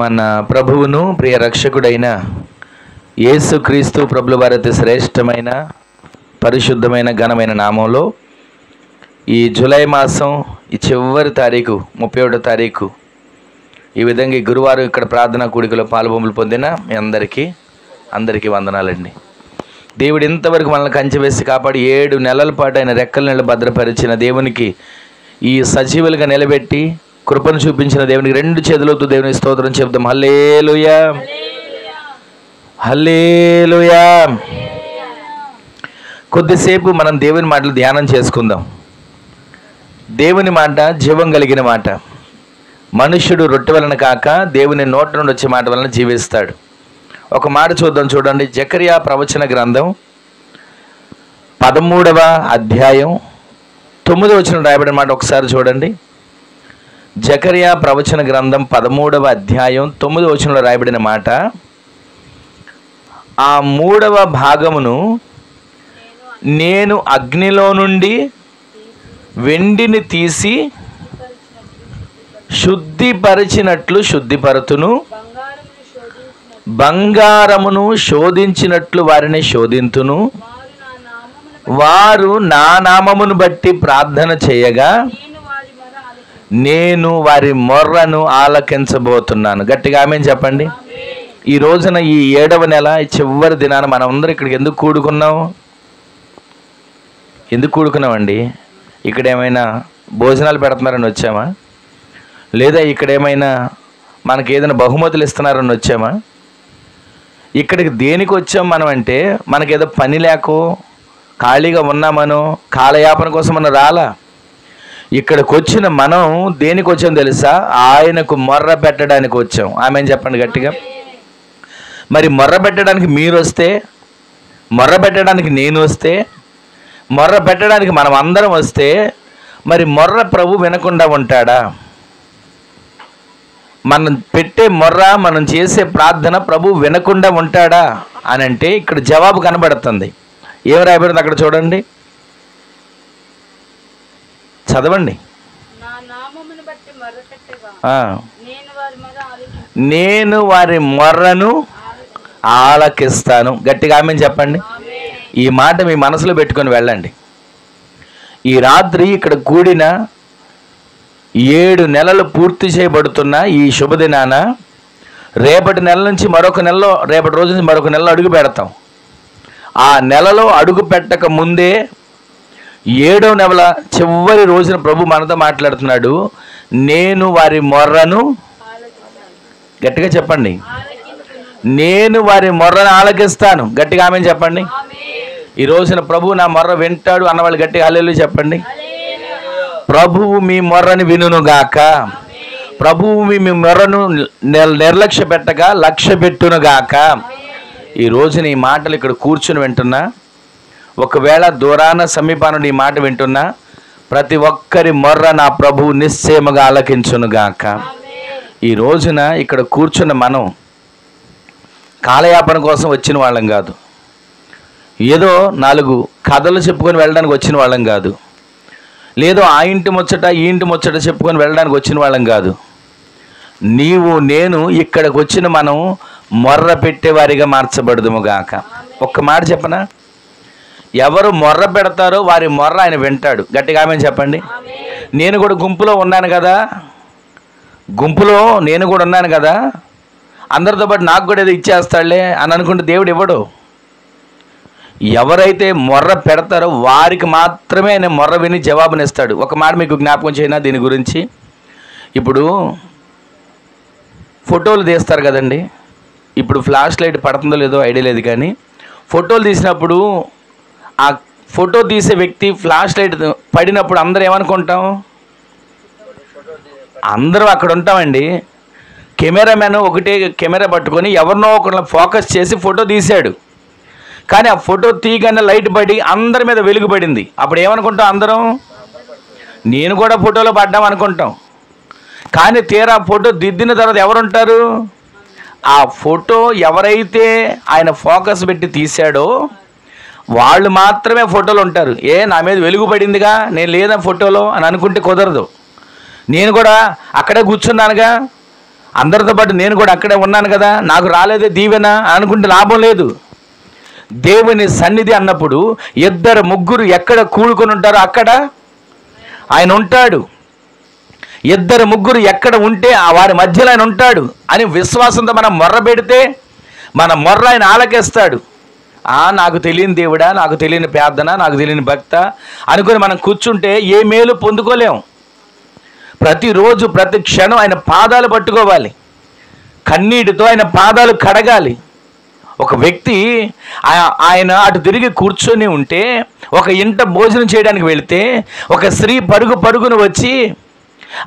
మన ప్రభువును ప్రియ రక్షకుడైన యేసుక్రీస్తు ప్రభుల వారి అతి శ్రేష్టమైన పరిశుద్ధమైన ఘనమైన నామంలో ఈ జూలై మాసం ఈ చివరి తారీఖు 31వ తారీఖు ఈ విధంగా ఈ గురువారం ఇక్కడ ప్రార్థనా కూడికలో పాలుపొంపులు పొందిన మీ అందరికీ వందనాలండి. దేవుడు ఇంతవరకు మనల్ని కంచె వేసి కాపాడి 7 నెలల పాటు ఆయన రెక్కల నెల భద్రపరిచిన దేవునికి ఈ సజీవులుగా నిలబెట్టి కృపను చూపించిన దేవునికి 2 చేతులతో దేవునికి స్తోత్రం చెప్దాం. హల్లెలూయా హల్లెలూయా. కొద్దిసేపు మనం దేవుని మాటలు ధ్యానం చేసుకుందాం. దేవుని మాట జీవం కలిగిన మాట. మనుష్యుడు రొట్టె వలన కాక దేవుని నోట నుండి వచ్చే మాట వలన జీవిస్తాడు. ఒక మాట చూడండి. జకరియా ప్రవచన గ్రంథం 13వ అధ్యాయం 9వ వచనం రాయబడిన మాట ఒకసారి చూడండి. జకరియా ప్రవచన గ్రంథం 13వ అధ్యాయం 9వ వచనంలో రాయబడిన మాట, ఆ 3వ భాగమును నేను అగ్నిలో నుండి వెండిని తీసి శుద్ధిపరిచినట్లు శుద్ధిపరతును, బంగారమును శోధించినట్లు వారిని శోధింతును. వారు నా నామమును బట్టి ప్రార్థన చేయగా నేను వారి మొర్రను ఆలకించబోతున్నాను. గట్టిగా ఆమేన్ చెప్పండి. ఈ రోజున ఈ 7వ నెల చివరి దినాన మనం అందరం ఇక్కడికి ఎందుకు కూడుకున్నామండి? ఇక్కడ ఏమైనా భోజనాలు పెడుతున్నారని వచ్చామా? లేదా ఇక్కడ ఏమైనా మనకి ఏదైనా బహుమతులు ఇస్తున్నారని వచ్చామా? ఇక్కడికి దేనికి వచ్చాం మనం అంటే, మనకేదో పని లేకో ఖాళీగా ఉన్నామనో కాలయాపన కోసం మనం రాలా. ఇక్కడికి వచ్చిన మనం దేనికి వచ్చాం తెలుసా? ఆయనకు మొర్ర పెట్టడానికి వచ్చాం. ఆమేన్ చెప్పండి గట్టిగా. మరి మొర్ర పెట్టడానికి మీరు వస్తే, మొర్ర పెట్టడానికి నేను వస్తే, మొర్ర పెట్టడానికి మనం అందరం వస్తే, మరి మొర్ర ప్రభు వినకుండా ఉంటాడా? మనం పెట్టే మొర్ర, మనం చేసే ప్రార్థన ప్రభు వినకుండా ఉంటాడా అని అంటే ఇక్కడ జవాబు కనబడుతుంది. ఏం రాయబడింది అక్కడ చూడండి, చదవండి. నేను వారి మొర్రను ఆలకిస్తాను. గట్టిగా ఆమేన్ చెప్పండి. ఈ మాట మీ మనసులో పెట్టుకొని వెళ్ళండి. ఈ రాత్రి ఇక్కడ కూడిన 7 నెలలు పూర్తి చేయబడుతున్న ఈ శుభదినాన రేపటి నెల నుంచి మరొక నెలలో, రేపటి రోజు నుంచి మరొక నెలలో అడుగు పెడతాం. ఆ నెలలో అడుగు పెట్టక ముందే 7వ నెల చివరి రోజున ప్రభు మనతో మాట్లాడుతున్నాడు. నేను వారి మొర్రను, గట్టిగా చెప్పండి, నేను వారి మొర్రను ఆలకిస్తాను. గట్టిగా ఆమేన్ చెప్పండి. ఈ రోజున ప్రభు నా మొర్ర వింటాడు అన్నవాళ్ళు గట్టిగా హల్లెలూయా చెప్పండి. ప్రభువు మీ మొర్రని వినుగాక. ప్రభువు మీ మొర్రను నిర్లక్ష్య పెట్టగా లక్ష్య పెట్టునుగాక. ఈ రోజున ఈ మాటలు ఇక్కడ కూర్చుని వింటున్నా, ఒకవేళ దూరాన సమీపాన ఈ మాట వింటున్నా, ప్రతి ఒక్కరి మొర్ర నా ప్రభువు నిశ్చయముగా ఆలకించునుగాక. ఈ రోజున ఇక్కడ కూర్చున్న మనం కాలయాపన కోసం వచ్చిన వాళ్ళం కాదు. ఏదో 4 కథలు చెప్పుకొని వెళ్ళడానికి వచ్చిన వాళ్ళం కాదు. లేదో ఆ ఇంటి ముచ్చట ఈ ఇంటి ముచ్చట చెప్పుకొని వెళ్ళడానికి వచ్చిన వాళ్ళం కాదు. నీవు నేను ఇక్కడికి వచ్చిన మనం మొర్ర పెట్టేవారిగా మార్చబడదుము గాక. ఒక్క మాట చెప్పనా, ఎవరు మొర్ర పెడతారో వారి మొర్ర ఆయన వింటాడు. గట్టిగా ఆమేన్ చెప్పండి. నేను కూడా గుంపులో ఉన్నాను కదా, గుంపులో నేను కూడా ఉన్నాను కదా, అందరితో పాటు నాకు కూడా ఏదో ఇచ్చేస్తాడులే అని అనుకుంటే దేవుడు ఇవ్వడు. ఎవరైతే మొర్ర పెడతారో వారికి మాత్రమే ఆయన మొర్ర విని జవాబునిస్తాడు. ఒక మాట మీకు జ్ఞాపకం చేయనా దీని గురించి. ఇప్పుడు ఫోటోలు తీస్తారు కదండి, ఇప్పుడు ఫ్లాష్ లైట్ పడుతుందో లేదో ఐడియా లేదు, కానీ ఫోటోలు తీసినప్పుడు ఆ ఫోటో తీసే వ్యక్తి ఫ్లాష్ లైట్ పడినప్పుడు అందరూ ఏమనుకుంటాం? అందరూ అక్కడ ఉంటామండి. కెమెరామెన్ ఒకటే కెమెరా పట్టుకొని ఎవరినో ఒకరిని ఫోకస్ చేసి ఫోటో తీశాడు, కానీ ఆ ఫోటో తీయగానే లైట్ పడి అందరి మీద వెలుగు పడింది. అప్పుడు ఏమనుకుంటాం అందరం? నేను కూడా ఫోటోలో పడ్డాం అనుకుంటాం. కానీ తీరా ఫోటో దిద్దిన తర్వాత ఎవరుంటారు? ఆ ఫోటో ఎవరైతే ఆయన ఫోకస్ పెట్టి తీశాడో వాళ్ళు మాత్రమే ఫోటోలు ఉంటారు. నా మీద వెలుగు పడిందిగా, నేను లేదా ఫోటోలో అని అనుకుంటే కుదరదు. నేను కూడా అక్కడే కూర్చున్నానుగా, అందరితో పాటు నేను కూడా అక్కడే ఉన్నాను కదా, నాకు రాలేదే దీవెన అనుకుంటే లాభం లేదు. దేవుని సన్నిధి అన్నప్పుడు 2-3 ఎక్కడ కూడుకొని ఉంటారో అక్కడ ఆయన ఉంటాడు. 2-3 ఎక్కడ ఉంటే వారి మధ్యలో ఆయన ఉంటాడు అని విశ్వాసంతో మనం మొర్ర పెడితే మన మొర్ర ఆయన ఆలకిస్తాడు. నాకు తెలియని దేవుడా, నాకు తెలియని ప్రార్థన, నాకు తెలియని భక్త అనుకుని మనం కూర్చుంటే ఏ మేలు పొందుకోలేం. ప్రతిరోజు ప్రతి క్షణం ఆయన పాదాలు పట్టుకోవాలి, కన్నీటితో ఆయన పాదాలు కడగాలి. ఒక వ్యక్తి ఆయన అటు తిరిగి కూర్చొని ఉంటే, ఒక ఇంట భోజనం చేయడానికి వెళితే ఒక స్త్రీ పరుగున వచ్చి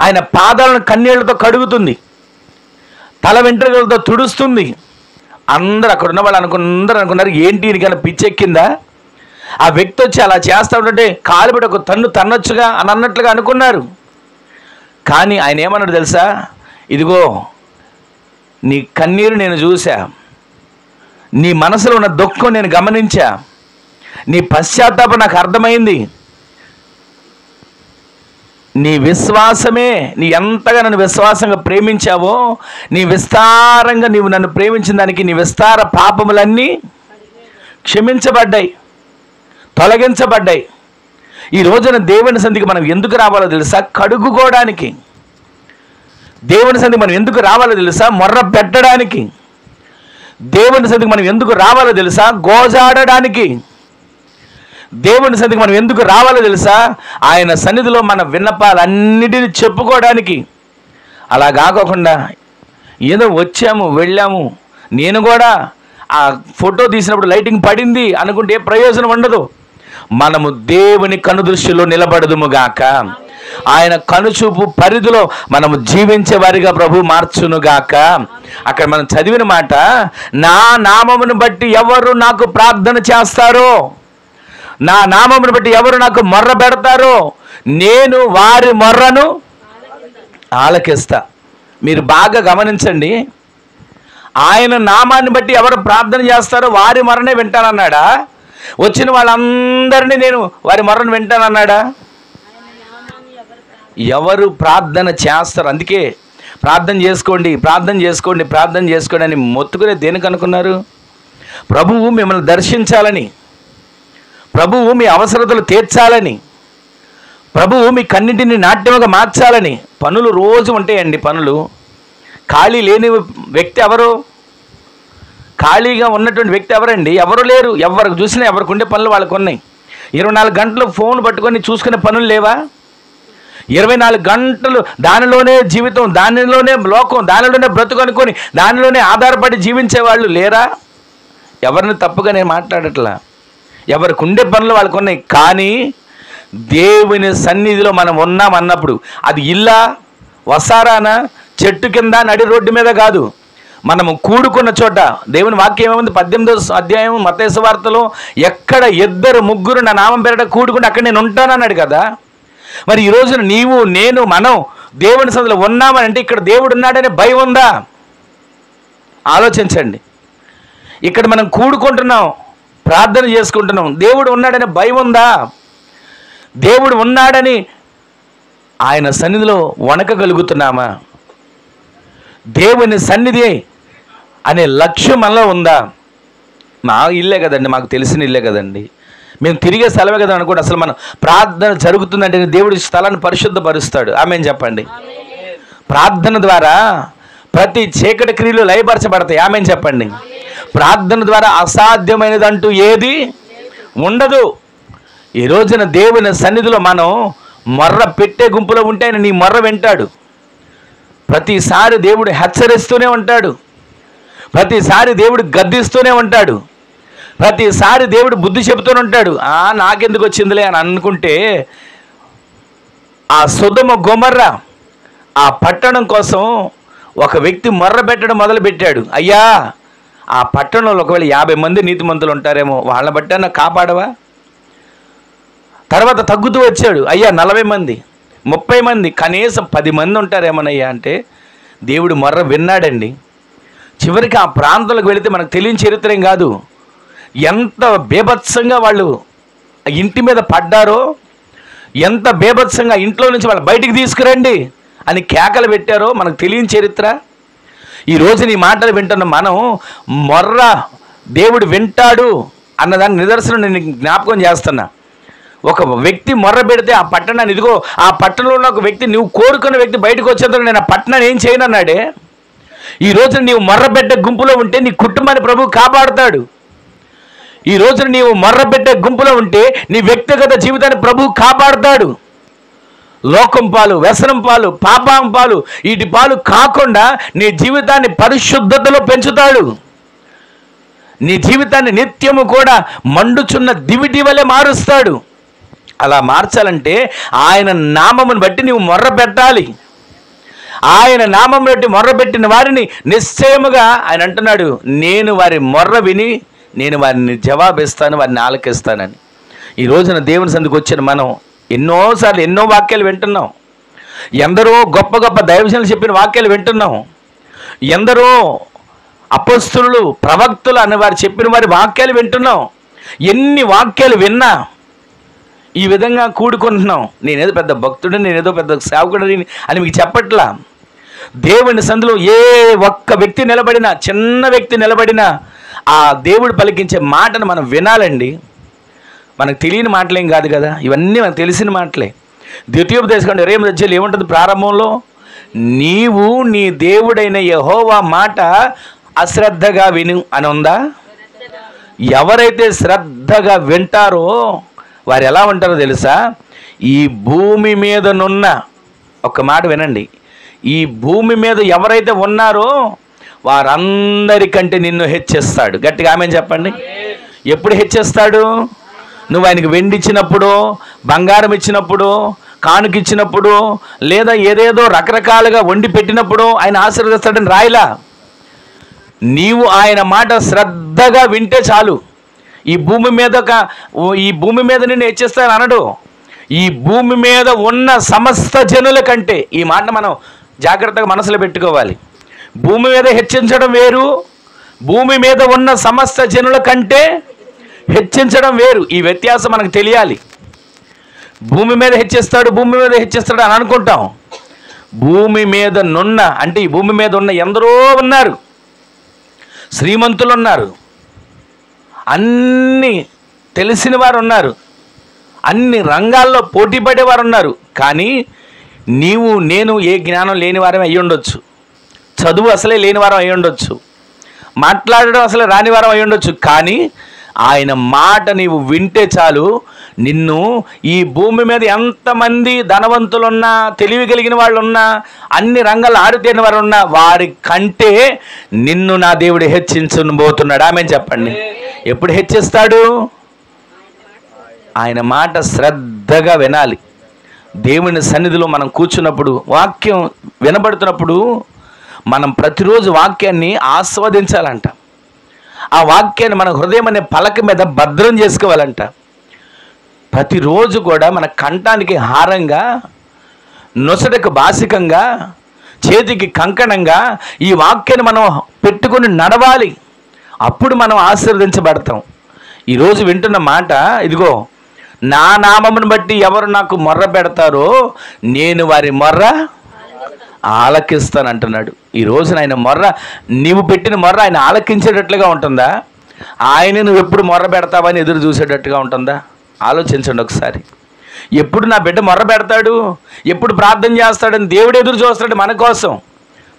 ఆయన పాదాలను కన్నీళ్లతో కడుగుతుంది, తల వెంట్రుకలతో తుడుస్తుంది. అందరూ అక్కడ ఉన్న వాళ్ళు అందరూ అనుకున్నారు, ఏంటి ఈయనకన్నా పిచ్చెక్కిందా, ఆ వ్యక్తి వచ్చి అలా చేస్తా ఉంటే కాలు పెట్టి ఒక తన్నొచ్చుగా అని అన్నట్లుగా అనుకున్నారు. కానీ ఆయన ఏమన్నాడు తెలుసా? ఇదిగో నీ కన్నీరు నేను చూసా, నీ మనసులో ఉన్న దుఃఖం నేను గమనించా, నీ పశ్చాత్తాపం నాకు అర్థమైంది. నీ విశ్వాసమే, నీ ఎంతగా నన్ను విశ్వాసంగా ప్రేమించావో, నీ విస్తారంగా నీవు నన్ను ప్రేమించిన దానికి నీ విస్తార పాపములన్నీ క్షమించబడ్డాయి, తొలగించబడ్డాయి. ఈ రోజున దేవుని సన్నిధికి మనం ఎందుకు రావాలో తెలుసా? కడుగుకోవడానికి. దేవుని సన్నిధికి మనం ఎందుకు రావాలో తెలుసా? మొర్ర పెట్టడానికి. దేవుని సన్నిధికి మనం ఎందుకు రావాలో తెలుసా? గోజాడడానికి. దేవుని సన్నిధికి మనం ఎందుకు రావాలో తెలుసా? ఆయన సన్నిధిలో మన విన్నపాలన్నిటిని చెప్పుకోవడానికి. అలా కాకోకుండా ఏదో వచ్చాము వెళ్ళాము, నేను కూడా ఆ ఫోటో తీసినప్పుడు లైటింగ్ పడింది అనుకుంటే ప్రయోజనం ఉండదు. మనము దేవుని కనుదృష్టిలో నిలబడదుముగాక, ఆయన కనుచూపు పరిధిలో మనము జీవించే వారిగా ప్రభు మార్చునుగాక. అక్కడ మనం చదివిన మాట, నా నామమును బట్టి ఎవరు నాకు ప్రార్థన చేస్తారో, నా నామమును బట్టి ఎవరు నాకు మొర్ర పెడతారో, నేను వారి మొర్రను ఆలకిస్తా. మీరు బాగా గమనించండి, ఆయన నామాన్ని బట్టి ఎవరు ప్రార్థన చేస్తారో వారి మొర్రనే వింటానన్నాడా? వచ్చిన వాళ్ళందరినీ నేను వారి మొర్రను వింటానన్నాడా? ఎవరు ప్రార్థన చేస్తారు. అందుకే ప్రార్థన చేసుకోండి, ప్రార్థన చేసుకోండి, ప్రార్థన చేసుకోండి అని మొత్తుకునే దేనికి అనుకున్నారు? ప్రభువు మిమ్మల్ని దర్శించాలని, ప్రభువు మీ అవసరతలు తీర్చాలని, ప్రభువు మీ కన్నింటిని నాట్యముగా మార్చాలని. పనులు రోజు ఉంటాయండి, పనులు. ఖాళీ లేని వ్యక్తి ఎవరు? ఖాళీగా ఉన్నటువంటి వ్యక్తి ఎవరండి? ఎవరు లేరు. ఎవరికి చూసినా ఎవరికి ఉండే పనులు వాళ్ళకు ఉన్నాయి. 24 గంటలు ఫోన్ పట్టుకొని చూసుకునే పనులు లేవా? 24 గంటలు దానిలోనే జీవితం, దానిలోనే లోకం, దానిలోనే బ్రతుకు అనుకొని దానిలోనే ఆధారపడి జీవించే వాళ్ళు లేరా? ఎవరిని తప్పుగా నేను మాట్లాడట్లా, ఎవరికి ఉండే పనులు వాళ్ళకు ఉన్నాయి. కానీ దేవుని సన్నిధిలో మనం ఉన్నామన్నప్పుడు అది ఇల్లా, వసారానా, చెట్టు కింద, నడి రోడ్డు మీద కాదు, మనము కూడుకున్న చోట. దేవుని వాక్యం ఏముంది? 18వ అధ్యాయం మత్తయి సువార్తలో, ఎక్కడ 2-3 నా నామం పేరట కూడుకుంటే అక్కడ నేను ఉంటానన్నాడు కదా. మరి ఈ రోజున నీవు నేను మనం దేవుని సన్నిధిలో ఉన్నామని అంటే ఇక్కడ దేవుడు ఉన్నాడనే భయం ఉందా? ఆలోచించండి. ఇక్కడ మనం కూడుకుంటున్నాం, ప్రార్థన చేసుకుంటున్నాం, దేవుడు ఉన్నాడనే భయం ఉందా? దేవుడు ఉన్నాడని ఆయన సన్నిధిలో వణకగలుగుతున్నామా? దేవుని సన్నిధి అనే లక్ష్యం మనలో ఉందా? మా ఇల్లే కదండి, మాకు తెలిసిన ఇల్లే కదండి, మేము తిరిగే స్థలమే కదా అనుకోండి. అసలు మనం ప్రార్థన జరుగుతుందంటే దేవుడి స్థలాన్ని పరిశుద్ధపరుస్తాడు. ఆమేన్ చెప్పండి. ప్రార్థన ద్వారా ప్రతి చీకటి క్రియలు లయపరచబడతాయి. ఆమేన్ చెప్పండి. ప్రార్థన ద్వారా అసాధ్యమైనదంటూ ఏది ఉండదు. ఈ రోజున దేవుని సన్నిధిలో మనం మొర్ర పెట్టే గుంపులో ఉంటే ఆయన నీ మొర్ర వింటాడు. ప్రతిసారి దేవుడు హెచ్చరిస్తూనే ఉంటాడు, ప్రతిసారి దేవుడు గద్దిస్తూనే ఉంటాడు, ప్రతిసారి దేవుడు బుద్ధి చెబుతూనే ఉంటాడు. నాకెందుకు వచ్చిందిలే అని అనుకుంటే, ఆ సొదొమ గొమొర్ర ఆ పట్టణం కోసం ఒక వ్యక్తి మొర్ర పెట్టడం మొదలుపెట్టాడు. అయ్యా, ఆ పట్టణంలో ఒకవేళ 50 మంది నీతిమంతులు ఉంటారేమో, వాళ్ళ బట్టి కాపాడవా? తర్వాత తగ్గుతూ వచ్చాడు. అయ్యా 40 మంది, 30 మంది, కనీసం 10 మంది ఉంటారేమోనయ్యా అంటే దేవుడు మొర్ర విన్నాడండి. చివరికి ఆ ప్రాంతాలకు వెళితే మనకు తెలియని చరిత్ర ఏం కాదు, ఎంత బేభత్సంగా వాళ్ళు ఇంటి మీద పడ్డారో, ఎంత బేభత్సంగా ఇంట్లో నుంచి వాళ్ళు బయటికి తీసుకురండి అని కేకలు పెట్టారో మనకు తెలియని చరిత్ర. ఈరోజు నీ మాటలు వింటున్న మనం మొర్ర దేవుడు వింటాడు అన్నదాన్ని నిదర్శనం నేను జ్ఞాపకం చేస్తున్నా. ఒక వ్యక్తి మొర్ర పెడితే ఆ పట్టణాన్ని, ఇదిగో ఆ పట్టణంలో ఉన్న ఒక వ్యక్తి, నువ్వు కోరుకున్న వ్యక్తి బయటకు వచ్చేందుకు నేను ఆ పట్టణాన్ని ఏం చేయను అన్నాడే. ఈ రోజు నీవు మొర్ర పెట్టే గుంపులో ఉంటే నీ కుటుంబాన్ని ప్రభువు కాపాడుతాడు. ఈ రోజు నీవు మొర్ర పెట్టే గుంపులో ఉంటే నీ వ్యక్తిగత జీవితాన్ని ప్రభువు కాపాడుతాడు. లోకం పాలు, వ్యసనం పాలు, పాపం పాలు, వీటి పాలు కాకుండా నీ జీవితాన్ని పరిశుద్ధతలో పెంచుతాడు. నీ జీవితాన్ని నిత్యము కూడా మండుచున్న దివిటి వలె మారుస్తాడు. అలా మార్చాలంటే ఆయన నామమును బట్టి నీవు మొర్ర పెట్టాలి. ఆయన నామం బట్టి మొర్ర పెట్టిన వారిని నిశ్చయముగా ఆయన అంటున్నాడు, నేను వారి మొర్ర విని నేను వారిని జవాబిస్తాను, వారిని ఆలకిస్తానని. ఈ రోజున దేవుని సన్నిధికి వచ్చిన మనం ఎన్నోసార్లు ఎన్నో వాక్యాలు వింటున్నాం. ఎందరో గొప్ప గొప్ప దైవజనులు చెప్పిన వాక్యాలు వింటున్నాం. ఎందరో అపొస్తలులు, ప్రవక్తలు అనే వారు చెప్పిన వారి వాక్యాలు వింటున్నాం. ఎన్ని వాక్యాలు విన్నా ఈ విధంగా కూడుకుంటున్నాం. నేనేదో పెద్ద భక్తుడిని, నేనేదో పెద్ద సేవకుడిని అని మీకు చెప్పట్లా. దేవుని సందులో ఏ ఒక్క వ్యక్తి నిలబడినా, చిన్న వ్యక్తి నిలబడినా ఆ దేవుడు పలికించే మాటను మనం వినాలండి. మనకు తెలియని మాటలేం కాదు కదా, ఇవన్నీ మనకు తెలిసిన మాటలే. ద్వితీయోపదేశకాండం 20 అధ్యాయంలో ఏముంటుంది ప్రారంభంలో? నీవు నీ దేవుడైన యెహోవా మాట అశ్రద్ధగా విను అని ఉందా? ఎవరైతే శ్రద్ధగా వింటారో వారు ఎలా ఉంటారో తెలుసా? ఈ భూమి మీదనున్న, ఒక మాట వినండి, ఈ భూమి మీద ఎవరైతే ఉన్నారో వారందరికంటే నిన్ను హెచ్చిస్తాడు. గట్టిగా ఆమె చెప్పండి. ఎప్పుడు హెచ్చిస్తాడు? నువ్వు ఆయనకి వెండి ఇచ్చినప్పుడు, బంగారం ఇచ్చినప్పుడు, కానుక ఇచ్చినప్పుడు, లేదా ఏదేదో రకరకాలుగా వండి పెట్టినప్పుడు ఆయన ఆశీర్వదిస్తాడని రాయిలా. నీవు ఆయన మాట శ్రద్ధగా వింటే చాలు. ఈ భూమి మీద నిన్ను హెచ్చిస్తాను అనడు. ఈ భూమి మీద ఉన్న సమస్త జనుల కంటే, ఈ మాట మనం జాగ్రత్తగా మనసులో పెట్టుకోవాలి. భూమి మీద హెచ్చించడం వేరు, భూమి మీద ఉన్న సమస్త జనుల కంటే హెచ్చించడం వేరు. ఈ వ్యత్యాసం మనకు తెలియాలి. భూమి మీద హెచ్చిస్తాడు, భూమి మీద హెచ్చిస్తాడు అని అనుకుంటాం. భూమి మీద నున్న అంటే ఈ భూమి మీద ఉన్న ఎందరో ఉన్నారు, శ్రీమంతులు ఉన్నారు, అన్ని తెలిసిన వారు ఉన్నారు, అన్ని రంగాల్లో పోటీ పడేవారు ఉన్నారు. కానీ నీవు నేను ఏ జ్ఞానం లేని వారం అయ్యి ఉండొచ్చు, చదువు అసలే లేని వారం అయ్యి ఉండొచ్చు, మాట్లాడడం అసలే రాని వారం అయ్యి ఉండొచ్చు. కానీ ఆయన మాట నీవు వింటే చాలు, నిన్ను ఈ భూమి మీద ఎంతమంది ధనవంతులున్నా, తెలివి కలిగిన వాళ్ళు ఉన్నా, అన్ని రంగాలు ఆరితేరిన వారు ఉన్నా, వారి కంటే నిన్ను నా దేవుడు హెచ్చించబోతున్నాడు. ఆమె చెప్పండి. ఎప్పుడు హెచ్చిస్తాడు? ఆయన మాట శ్రద్ధగా వినాలి. దేవుని సన్నిధిలో మనం కూర్చున్నప్పుడు, వాక్యం వినబడుతున్నప్పుడు మనం ప్రతిరోజు వాక్యాన్ని ఆస్వాదించాలంట. ఆ వాక్యాన్ని మన హృదయం అనే పలక మీద భద్రం చేసుకోవాలంట. ప్రతిరోజు కూడా మన కంఠానికి హారంగా, నొసటకు బాసికంగా, చేతికి కంకణంగా ఈ వాక్యాన్ని మనం పెట్టుకొని నడవాలి. అప్పుడు మనం ఆశీర్వదించబడతాం. ఈరోజు వింటున్న మాట, ఇదిగో నా నామమును బట్టి ఎవరు నాకు మొర్ర పెడతారో నేను వారి మొర్ర ఆలకిస్తాను అంటున్నాడు. ఈరోజు ఆయన మొర్ర, నీవు పెట్టిన మొర్ర ఆయన ఆలకించేటట్లుగా ఉంటుందా? ఆయన నువ్వు ఎప్పుడు మొర్ర పెడతావని ఎదురు చూసేటట్టుగా ఉంటుందా? ఆలోచించండి ఒకసారి. ఎప్పుడు నా బిడ్డ మొర్ర పెడతాడు, ఎప్పుడు ప్రార్థన చేస్తాడని దేవుడు ఎదురు చూస్తాడు మన కోసం.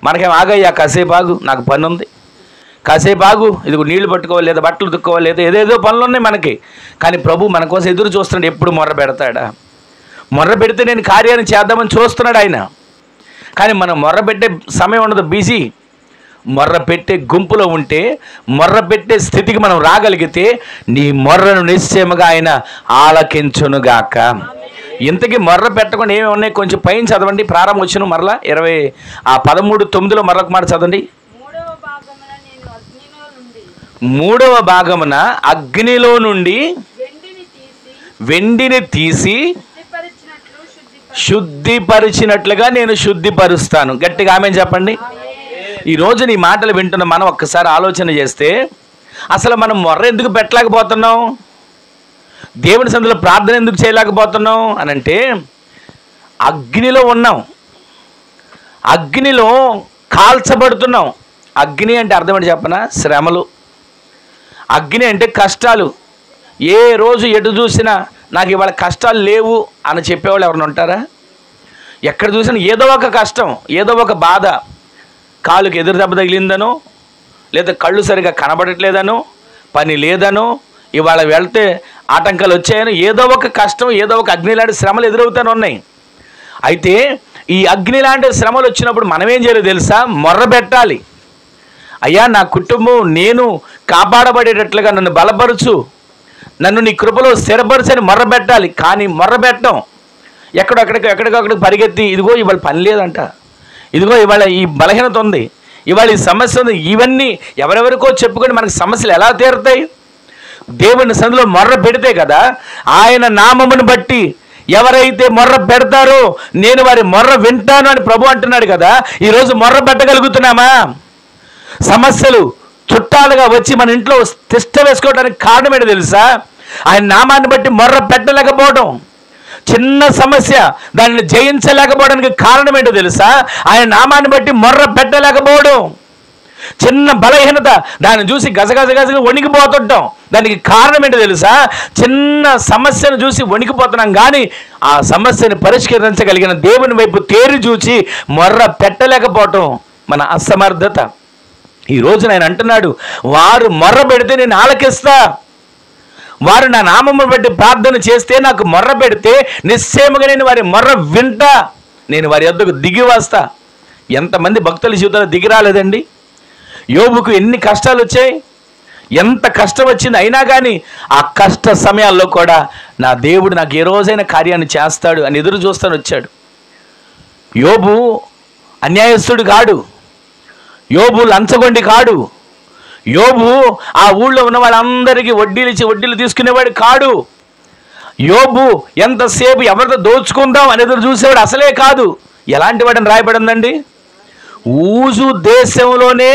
మనకేం ఆగయ్యా, కాసేపు ఆగు, నాకు పని ఉంది, కాసేపు ఆగు, ఇదిగో నీళ్లు పట్టుకోవాలి, లేదా బట్టలు ఉతుక్కోవాలి, లేదా ఏదేదో పనులు ఉన్నాయి మనకి. కానీ ప్రభు మన కోసం ఎదురు చూస్తున్నాడు. ఎప్పుడు మొర్ర పెడతాడా? మొర్ర పెడితే నేను కార్యాన్ని చేద్దామని చూస్తున్నాడు ఆయన. కానీ మనం మొర్ర పెట్టే సమయం ఉండదు, బిజీ. మొర్ర పెట్టే గుంపులో ఉంటే, మొర్ర పెట్టే స్థితికి మనం రాగలిగితే నీ మొర్రను నిశ్చయముగా ఆయన ఆలకించునుగాక. ఇంతకీ మొర్ర పెట్టకుండా ఏమి ఉన్నాయి? కొంచెం పైన చదవండి, ప్రారంభం వచ్చిన మరలా 13:9 మరొక మాట చదవండి. 3వ భాగమున అగ్నిలో నుండి వెండిని తీసి శుద్ధిపరిచినట్లుగా నేను శుద్ధిపరుస్తాను. గట్టిగా ఆమె చెప్పండి. ఈరోజు నీ మాటలు వింటున్న మనం ఒక్కసారి ఆలోచన చేస్తే, అసలు మనం మొర్ర ఎందుకు పెట్టలేకపోతున్నాం? దేవుని సన్నిధిలో ప్రార్థన ఎందుకు చేయలేకపోతున్నాం అని అంటే, అగ్నిలో ఉన్నాం, అగ్నిలో కాల్చబడుతున్నాం. అగ్ని అంటే అర్థం ఏంటి చెప్పనా? శ్రమలు. అగ్ని అంటే కష్టాలు. ఏ రోజు ఎటు చూసినా నాకు ఇవాళ కష్టాలు లేవు అని చెప్పేవాళ్ళు ఎవరైనా ఉంటారా? ఎక్కడ చూసినా ఏదో ఒక కష్టం, ఏదో ఒక బాధ. కాలుకి ఎదురు దెబ్బ తగిలిందనో, లేదా కళ్ళు సరిగా కనబడట్లేదనో, పని లేదనో, ఇవాళ వెళ్తే ఆటంకాలు వచ్చాయనో, ఏదో ఒక కష్టం, ఏదో ఒక అగ్ని లాంటి శ్రమలు ఎదురవుతానే ఉన్నాయి. అయితే ఈ అగ్ని లాంటి శ్రమలు వచ్చినప్పుడు మనం ఏం చేయాలో తెలుసా? మొర్ర పెట్టాలి. అయ్యా, నా కుటుంబం నేను కాపాడబడేటట్లుగా నన్ను బలపరచు, నన్ను నీ కృపలో స్థిరపరచని మొర్ర పెట్టాలి. కానీ మొర్ర పెట్టడం ఎక్కడికక్కడికి పరిగెత్తి, ఇదిగో ఇవాళ పని లేదంట, ఇదిగో ఇవాళ ఈ బలహీనత ఉంది, ఇవాళ ఈ సమస్య ఉంది, ఇవన్నీ ఎవరెవరికో చెప్పుకొని మనకి సమస్యలు ఎలా తీరుతాయి? దేవుని సన్నిధిలో మొర్ర పెడితే కదా, ఆయన నామమును బట్టి ఎవరైతే మొర్ర పెడతారో నేను వారి మొర్ర వింటాను అని ప్రభు అంటున్నాడు కదా. ఈరోజు మొర్ర పెట్టగలుగుతున్నామా? సమస్యలు చుట్టాలుగా వచ్చి మన ఇంట్లో తిష్ట వేసుకోవడానికి కారణం ఏంటో తెలుసా? ఆయన నామాన్ని బట్టి మొర్ర పెట్టలేకపోవడం. చిన్న సమస్య, దానిని జయించలేకపోవడానికి కారణం ఏంటో తెలుసా? ఆయన నామాన్ని బట్టి మొర్ర పెట్టలేకపోవడం. చిన్న బలహీనత, దాన్ని చూసి గజగజ వణికిపోతుంటాం. దానికి కారణం ఏంటో తెలుసా? చిన్న సమస్యను చూసి వణికిపోతున్నాం, కానీ ఆ సమస్యను పరిష్కరించగలిగిన దేవుని వైపు తేరి చూచి మొర్ర పెట్టలేకపోవటం మన అసమర్థత. ఈ రోజు ఆయన అంటున్నాడు, వారు మొర్ర పెడితే నేను ఆలకిస్తా, వారు నా నామమును బట్టి ప్రార్థన చేస్తే, నాకు మొర్ర పెడితే నిశ్చయముగా నేను వారి మొర్ర వింటా, నేను వారి యొద్దకు దిగి వస్తా. ఎంతమంది భక్తుల జీవితంలో దిగి రాలేదండి? యోబుకు ఎన్ని కష్టాలు వచ్చాయి, ఎంత కష్టం వచ్చింది, అయినా కానీ ఆ కష్ట సమయాల్లో కూడా నా దేవుడు నాకు ఏ రోజైనా కార్యాన్ని చేస్తాడు అని ఎదురు చూస్తాను వచ్చాడు. యోబు అన్యాయస్తుడు కాడు, యోబు లంచగొండి కాడు, యోబు ఆ ఊళ్ళో ఉన్న వాళ్ళందరికీ వడ్డీలు తీసుకునేవాడు కాడు. యోబు ఎంతసేపు ఎవరితో దోచుకుందాం అని ఎదురు చూసేవాడు అసలే కాదు. ఎలాంటి వాడిని రాయబడిందండి? ఊజు దేశంలోనే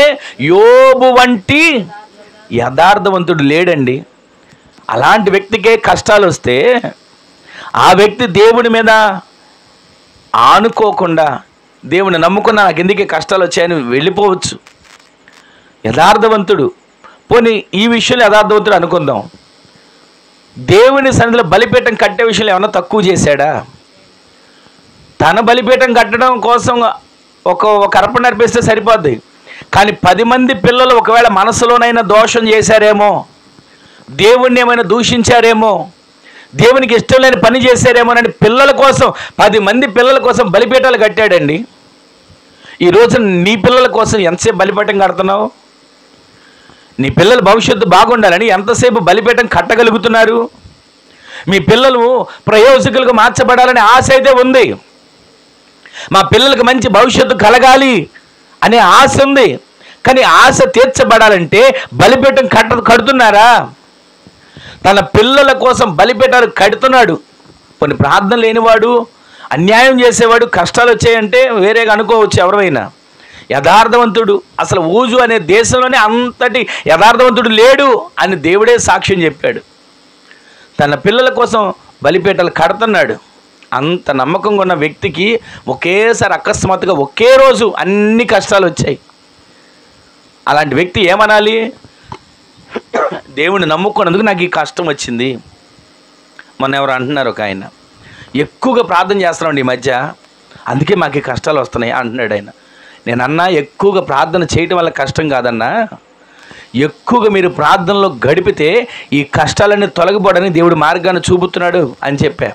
యోబు వంటి యథార్థవంతుడు లేడండి. అలాంటి వ్యక్తికే కష్టాలు వస్తే ఆ వ్యక్తి దేవుడి మీద ఆనుకోకుండా, దేవుని నమ్ముకున్న నాకు ఎందుకే కష్టాలు వచ్చాయని వెళ్ళిపోవచ్చు. యథార్థవంతుడు, పోనీ ఈ విషయంలో యథార్థవంతుడు అనుకుందాం, దేవుని సన్నిధిలో బలిపీఠం కట్టే విషయంలో ఏమన్నా తక్కువ చేశాడా? తన బలిపీఠం కట్టడం కోసం ఒక అర్పణ అర్పిస్తే సరిపోద్ది, కానీ 10 మంది పిల్లలు ఒకవేళ మనసులోనైనా దోషం చేశారేమో, దేవుణ్ణి ఏమైనా దూషించారేమో, దేవునికి ఇష్టం లేని పని చేశారేమో అని పిల్లల కోసం 10 మంది పిల్లల కోసం బలిపీఠాలు కట్టాడండి. ఈరోజు నీ పిల్లల కోసం ఎంతసేపు బలిపీఠం కడుతున్నావు? నీ పిల్లల భవిష్యత్తు బాగుండాలని ఎంతసేపు బలిపీఠం కట్టగలుగుతున్నారు? మీ పిల్లలు ప్రయోజకులకు మార్చబడాలని ఆశ అయితే ఉంది, మా పిల్లలకు మంచి భవిష్యత్తు కలగాలి అనే ఆశ ఉంది, కానీ ఆశ తీర్చబడాలంటే బలిపీఠం కడుతున్నారా? తన పిల్లల కోసం బలిపీఠాలు కడుతున్నాడు. కొన్ని ప్రార్థన లేనివాడు, అన్యాయం చేసేవాడు, కష్టాలు వచ్చాయంటే వేరేగా అనుకోవచ్చు ఎవరైనా. యథార్థవంతుడు, అసలు ఊజు అనే దేశంలోనే అంతటి యథార్థవంతుడు లేడు అని దేవుడే సాక్ష్యం చెప్పాడు. తన పిల్లల కోసం బలిపీఠాలు కడుతున్నాడు. అంత నమ్మకంగా ఉన్న వ్యక్తికి ఒకేసారి అకస్మాత్తుగా ఒకే రోజు అన్ని కష్టాలు వచ్చాయి. అలాంటి వ్యక్తి ఏమనాలి? దేవుని నమ్ముకున్నందుకు నాకు ఈ కష్టం వచ్చింది. మొన్న ఎవరు అంటున్నారు, ఒక ఆయన ఎక్కువగా ప్రార్థన చేస్తున్నాడు ఈ మధ్య, అందుకే మాకు ఈ కష్టాలు వస్తున్నాయి అంటున్నాడు ఆయన. నేనన్నా, ఎక్కువగా ప్రార్థన చేయటం వల్ల కష్టం కాదన్నా, ఎక్కువగా మీరు ప్రార్థనలో గడిపితే ఈ కష్టాలన్నీ తొలగిపోవడానికి దేవుడు మార్గాన్ని చూపుతున్నాడు అని చెప్పా.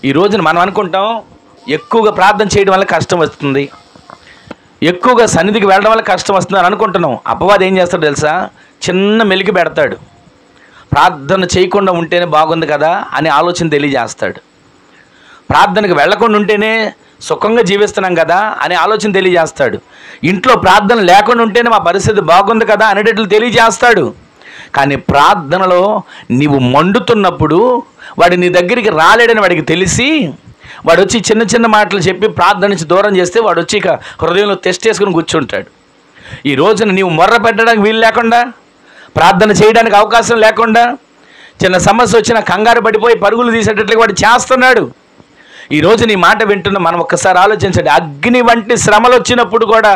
ఈ రోజున మనం అనుకుంటాం ఎక్కువగా ప్రార్థన చేయడం వల్ల కష్టం వస్తుంది, ఎక్కువగా సన్నిధికి వెళ్ళడం వల్ల కష్టం వస్తుంది అని అనుకుంటున్నాం. అపవాది ఏం చేస్తాడు తెలుసా? చిన్న మెలికి పెడతాడు. ప్రార్థన చేయకుండా ఉంటేనే బాగుంది కదా అని ఆలోచన తెలియజేస్తాడు. ప్రార్థనకు వెళ్లకుండా ఉంటేనే సుఖంగా జీవిస్తున్నాం కదా అని ఆలోచన తెలియజేస్తాడు. ఇంట్లో ప్రార్థన లేకుండా ఉంటేనే మా పరిస్థితి బాగుంది కదా అనేటట్లు తెలియజేస్తాడు. కానీ ప్రార్థనలో నీవు మండుతున్నప్పుడు వాడు నీ దగ్గరికి రాలేడని వాడికి తెలిసి, వాడు వచ్చి చిన్న చిన్న మాటలు చెప్పి ప్రార్థన నుంచి దూరం చేస్తే వాడు వచ్చి ఇక హృదయంలో టెస్ట్ చేసుకుని కూర్చుంటాడు. ఈ రోజున నీవు మొర్ర పెట్టడానికి వీలు లేకుండా, ప్రార్థన చేయడానికి అవకాశం లేకుండా, చిన్న సమస్య వచ్చినా కంగారు పడిపోయి పరుగులు తీసేటట్లుగా వాడు చేస్తున్నాడు. ఈరోజు నీ మాట వింటున్న మనం ఒక్కసారి ఆలోచించండి. అగ్ని వంటి శ్రమలు వచ్చినప్పుడు కూడా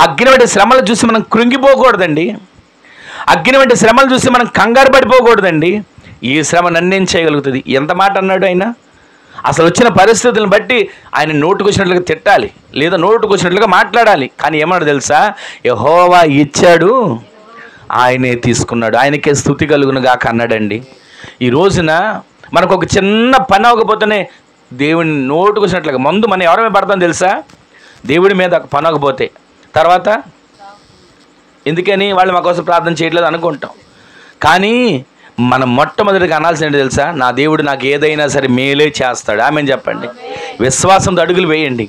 అగ్ని వంటి శ్రమలు చూసి మనం కృంగిపోకూడదండి. అగ్ని వంటి శ్రమలు చూసి మనం కంగారు పడిపోకూడదండి. ఈ శ్రమ నన్నేం చేయగలుగుతుంది? ఎంత మాట అన్నాడు ఆయన. అసలు వచ్చిన పరిస్థితులను బట్టి ఆయన నోటుకు వచ్చినట్లుగా తిట్టాలి, లేదా నోటుకు వచ్చినట్లుగా మాట్లాడాలి. కానీ ఏమన్నాడు తెలుసా? యెహోవా ఇచ్చాడు, ఆయనే తీసుకున్నాడు, ఆయనకే స్తుతి కలుగును గాక అన్నాడండి. ఈ రోజున మనకు ఒక చిన్న పని అవ్వకపోతేనే దేవుని నోటుకు వచ్చినట్లుగా ముందు మనం ఎవరి పడతాం తెలుసా? దేవుడి మీద పని అవ్వకపోతే తర్వాత ఎందుకని వాళ్ళు మా కోసం ప్రార్థన చేయట్లేదు అనుకుంటాం. కానీ మనం మొట్టమొదటిగా అనాల్సింది తెలుసా? నా దేవుడు నాకు ఏదైనా సరే మేలే చేస్తాడు. ఆమెను చెప్పండి. విశ్వాసంతో అడుగులు వేయండి.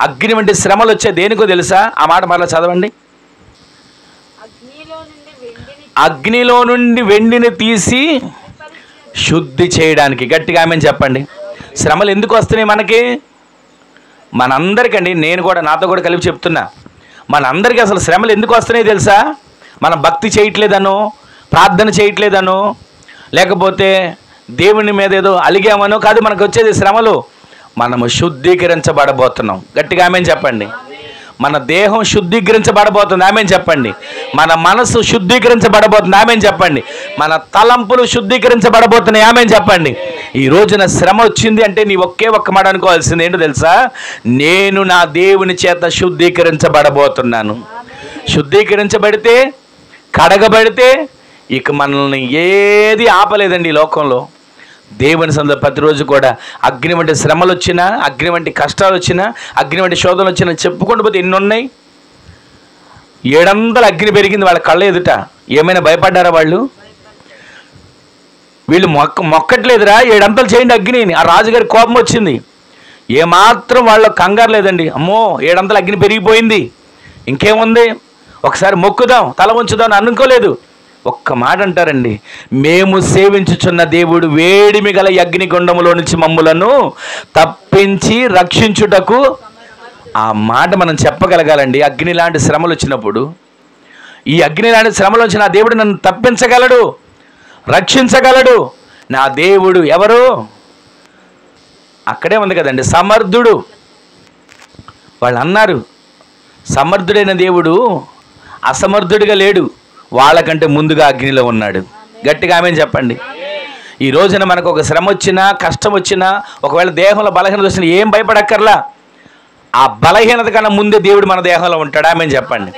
అగ్ని వంటి శ్రమలు వచ్చే దేనికో తెలుసా? ఆ మాట మరలా చదవండి. అగ్నిలో నుండి వెండిని తీసి శుద్ధి చేయడానికి. గట్టిగా ఆమెను చెప్పండి. శ్రమలు ఎందుకు వస్తున్నాయి మనకి? మనందరికండి, నేను కూడా నాతో కూడా కలిపి చెప్తున్నా, మనందరికీ అసలు శ్రమలు ఎందుకు వస్తున్నాయి తెలుసా? మనం భక్తి చేయట్లేదనో, ప్రార్థన చేయట్లేదనో, లేకపోతే దేవుని మీద ఏదో అలిగామనో కాదు. మనకు వచ్చేది శ్రమలు. మనము శుద్ధీకరించబడబోతున్నాం. గట్టిగా ఆమెను చెప్పండి. మన దేహం శుద్ధీకరించబడబోతుంది. ఆమెను చెప్పండి. మన మనసు శుద్ధీకరించబడబోతుంది. ఆమెను చెప్పండి. మన తలంపులు శుద్ధీకరించబడబోతున్నాయి. ఆమెను చెప్పండి. ఈ రోజున శ్రమ వచ్చింది అంటే నీ ఒక్క మాట అనుకోవాల్సింది ఏంటో తెలుసా? నేను నా దేవుని చేత శుద్ధీకరించబడబోతున్నాను. శుద్ధీకరించబడితే, కడగబడితే ఇక మనల్ని ఏది ఆపలేదండి ఈ లోకంలో. దేవుని సందర్భ ప్రతిరోజు కూడా అగ్ని వంటి శ్రమలు వచ్చినా, అగ్ని వంటి కష్టాలు వచ్చినా, అగ్ని వంటి శోధనలు వచ్చినా చెప్పుకుంటూ పోతే ఎన్ని ఉన్నాయి. 700 అగ్ని పెరిగింది వాళ్ళ కళ్ళ ఎదుట. ఏమైనా భయపడ్డారా వాళ్ళు? వీళ్ళు మొక్కట్లేదురా, 700 చేయండి అగ్నిని. ఆ రాజుగారి కోపం వచ్చింది. ఏమాత్రం వాళ్ళ కంగారు లేదండి. అమ్మో 700 అగ్ని పెరిగిపోయింది, ఇంకేముంది, ఒకసారి మొక్కుదాం, తల ఉంచుదాం అనుకోలేదు. ఒక్క మాట అంటారండి, మేము సేవించుచున్న దేవుడు వేడిమి గల అగ్ని గుండములో నుంచి మమ్ములను తప్పించి రక్షించుటకు. ఆ మాట మనం చెప్పగలగాలండి. అగ్ని లాంటి శ్రమలు వచ్చినప్పుడు, ఈ అగ్ని లాంటి శ్రమలు వచ్చిన నా దేవుడు నన్ను తప్పించగలడు, రక్షించగలడు. నా దేవుడు ఎవరు? అక్కడే ఉంది కదండి, సమర్థుడు. వాళ్ళు అన్నారు, సమర్థుడైన దేవుడు అసమర్థుడిగా లేడు, వాళ్ళకంటే ముందుగా అగ్నిలో ఉన్నాడు. గట్టిగా ఆమెను చెప్పండి. ఈ రోజున మనకు ఒక శ్రమ వచ్చినా, కష్టం వచ్చినా, ఒకవేళ దేహంలో బలహీనత వచ్చినా ఏం భయపడక్కర్లా. ఆ బలహీనత కన్నా ముందే దేవుడు మన దేహంలో ఉంటాడు. ఆమెను చెప్పండి.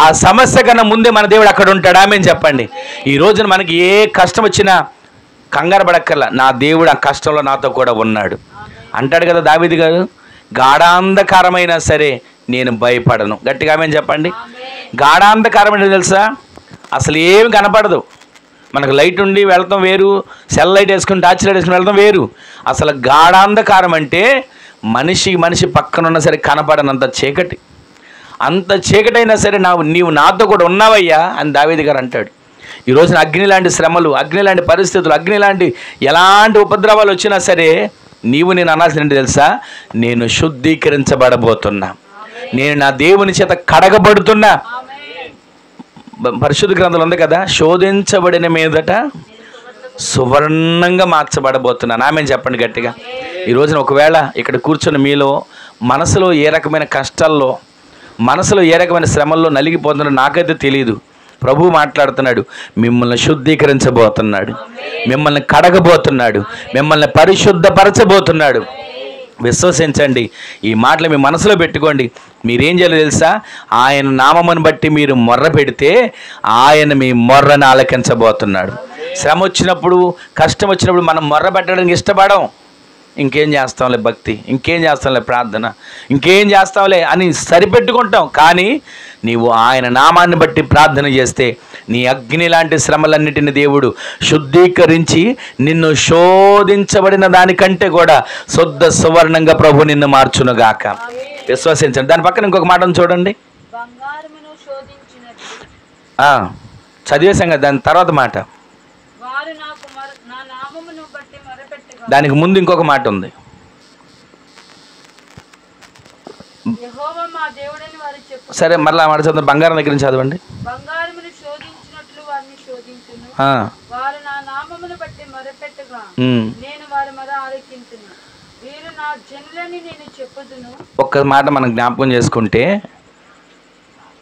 ఆ సమస్య కన్నా ముందే మన దేవుడు అక్కడ ఉంటాడు. ఆమెను చెప్పండి. ఈ రోజున మనకి ఏ కష్టం వచ్చినా కంగారు పడక్కర్లా. నా దేవుడు ఆ కష్టంలో నాతో కూడా ఉన్నాడు అంటాడు కదా దావీదు గారు. గాఢాంధకారమైనా సరే నేను భయపడను. గట్టిగా ఆమెను చెప్పండి. గాఢాంధకారమైన తెలుసా? అసలు ఏమి కనపడదు. మనకు లైట్ ఉండి వెళ్తాం వేరు, సెల్ లైట్ వేసుకుని టార్చ్ లైట్ వేసుకుని వెళ్తాం వేరు. అసలు గాఢాంధకారం అంటే మనిషి పక్కనున్నా సరే కనపడనంత చీకటి. అంత చీకటి అయినా సరే నీవు నాతో కూడా ఉన్నావయ్యా అని దావీదు గారు అంటాడు. ఈ రోజున అగ్ని లాంటి శ్రమలు, అగ్ని లాంటి పరిస్థితులు, అగ్ని లాంటి ఎలాంటి ఉపద్రవాలు వచ్చినా సరే నేను అనాల్సింది తెలుసా? నేను శుద్ధీకరించబడబోతున్నా, నేను నా దేవుని చేత కడగబడుతున్నా. పరిశుద్ధ గ్రంథంలో ఉంది కదా, శోధించబడిన మీదట సువర్ణంగా మార్చబడబోతున్నాను. ఆమెను చెప్పండి గట్టిగా. ఈ రోజున ఒకవేళ ఇక్కడ కూర్చున్న మీలో మనసులో ఏ రకమైన కష్టాల్లో, మనసులో ఏ రకమైన శ్రమల్లో నలిగిపోతున్నాడో నాకైతే తెలియదు. ప్రభువు మాట్లాడుతున్నాడు, మిమ్మల్ని శుద్ధీకరించబోతున్నాడు, మిమ్మల్ని కడగబోతున్నాడు, మిమ్మల్ని పరిశుద్ధపరచబోతున్నాడు. విశ్వసించండి. ఈ మాటలు మీ మనసులో పెట్టుకోండి. మీరేం చేయాలో తెలుసా? ఆయన నామమును బట్టి మీరు మొర్ర పెడితే ఆయన మీ మొర్రను ఆలకించబోతున్నాడు. శ్రమ వచ్చినప్పుడు, కష్టం వచ్చినప్పుడు మనం మొర్ర పెట్టడానికి ఇష్టపడం. ఇంకేం చేస్తాంలే భక్తి, ఇంకేం చేస్తాంలే ప్రార్థన, ఇంకేం చేస్తాంలే అని సరిపెట్టుకుంటాం. కానీ నీవు ఆయన నామాన్ని బట్టి ప్రార్థన చేస్తే నీ అగ్ని లాంటి శ్రమలన్నిటిని దేవుడు శుద్ధీకరించి నిన్ను శోధించబడిన దానికంటే కూడా శుద్ధ సువర్ణంగా ప్రభు నిన్ను మార్చునుగాక. విశ్వసించండి. దాని పక్కన ఇంకొక మాటను చూడండి. చదివేశాం కదా దాని తర్వాత మాట. దానికి ముందు ఇంకొక మాట ఉంది. సరే మరలా మాట చదువు. బంగారం దగ్గర నుంచి చదవండి. ఒక్క మాట మనం జ్ఞాపకం చేసుకుంటే,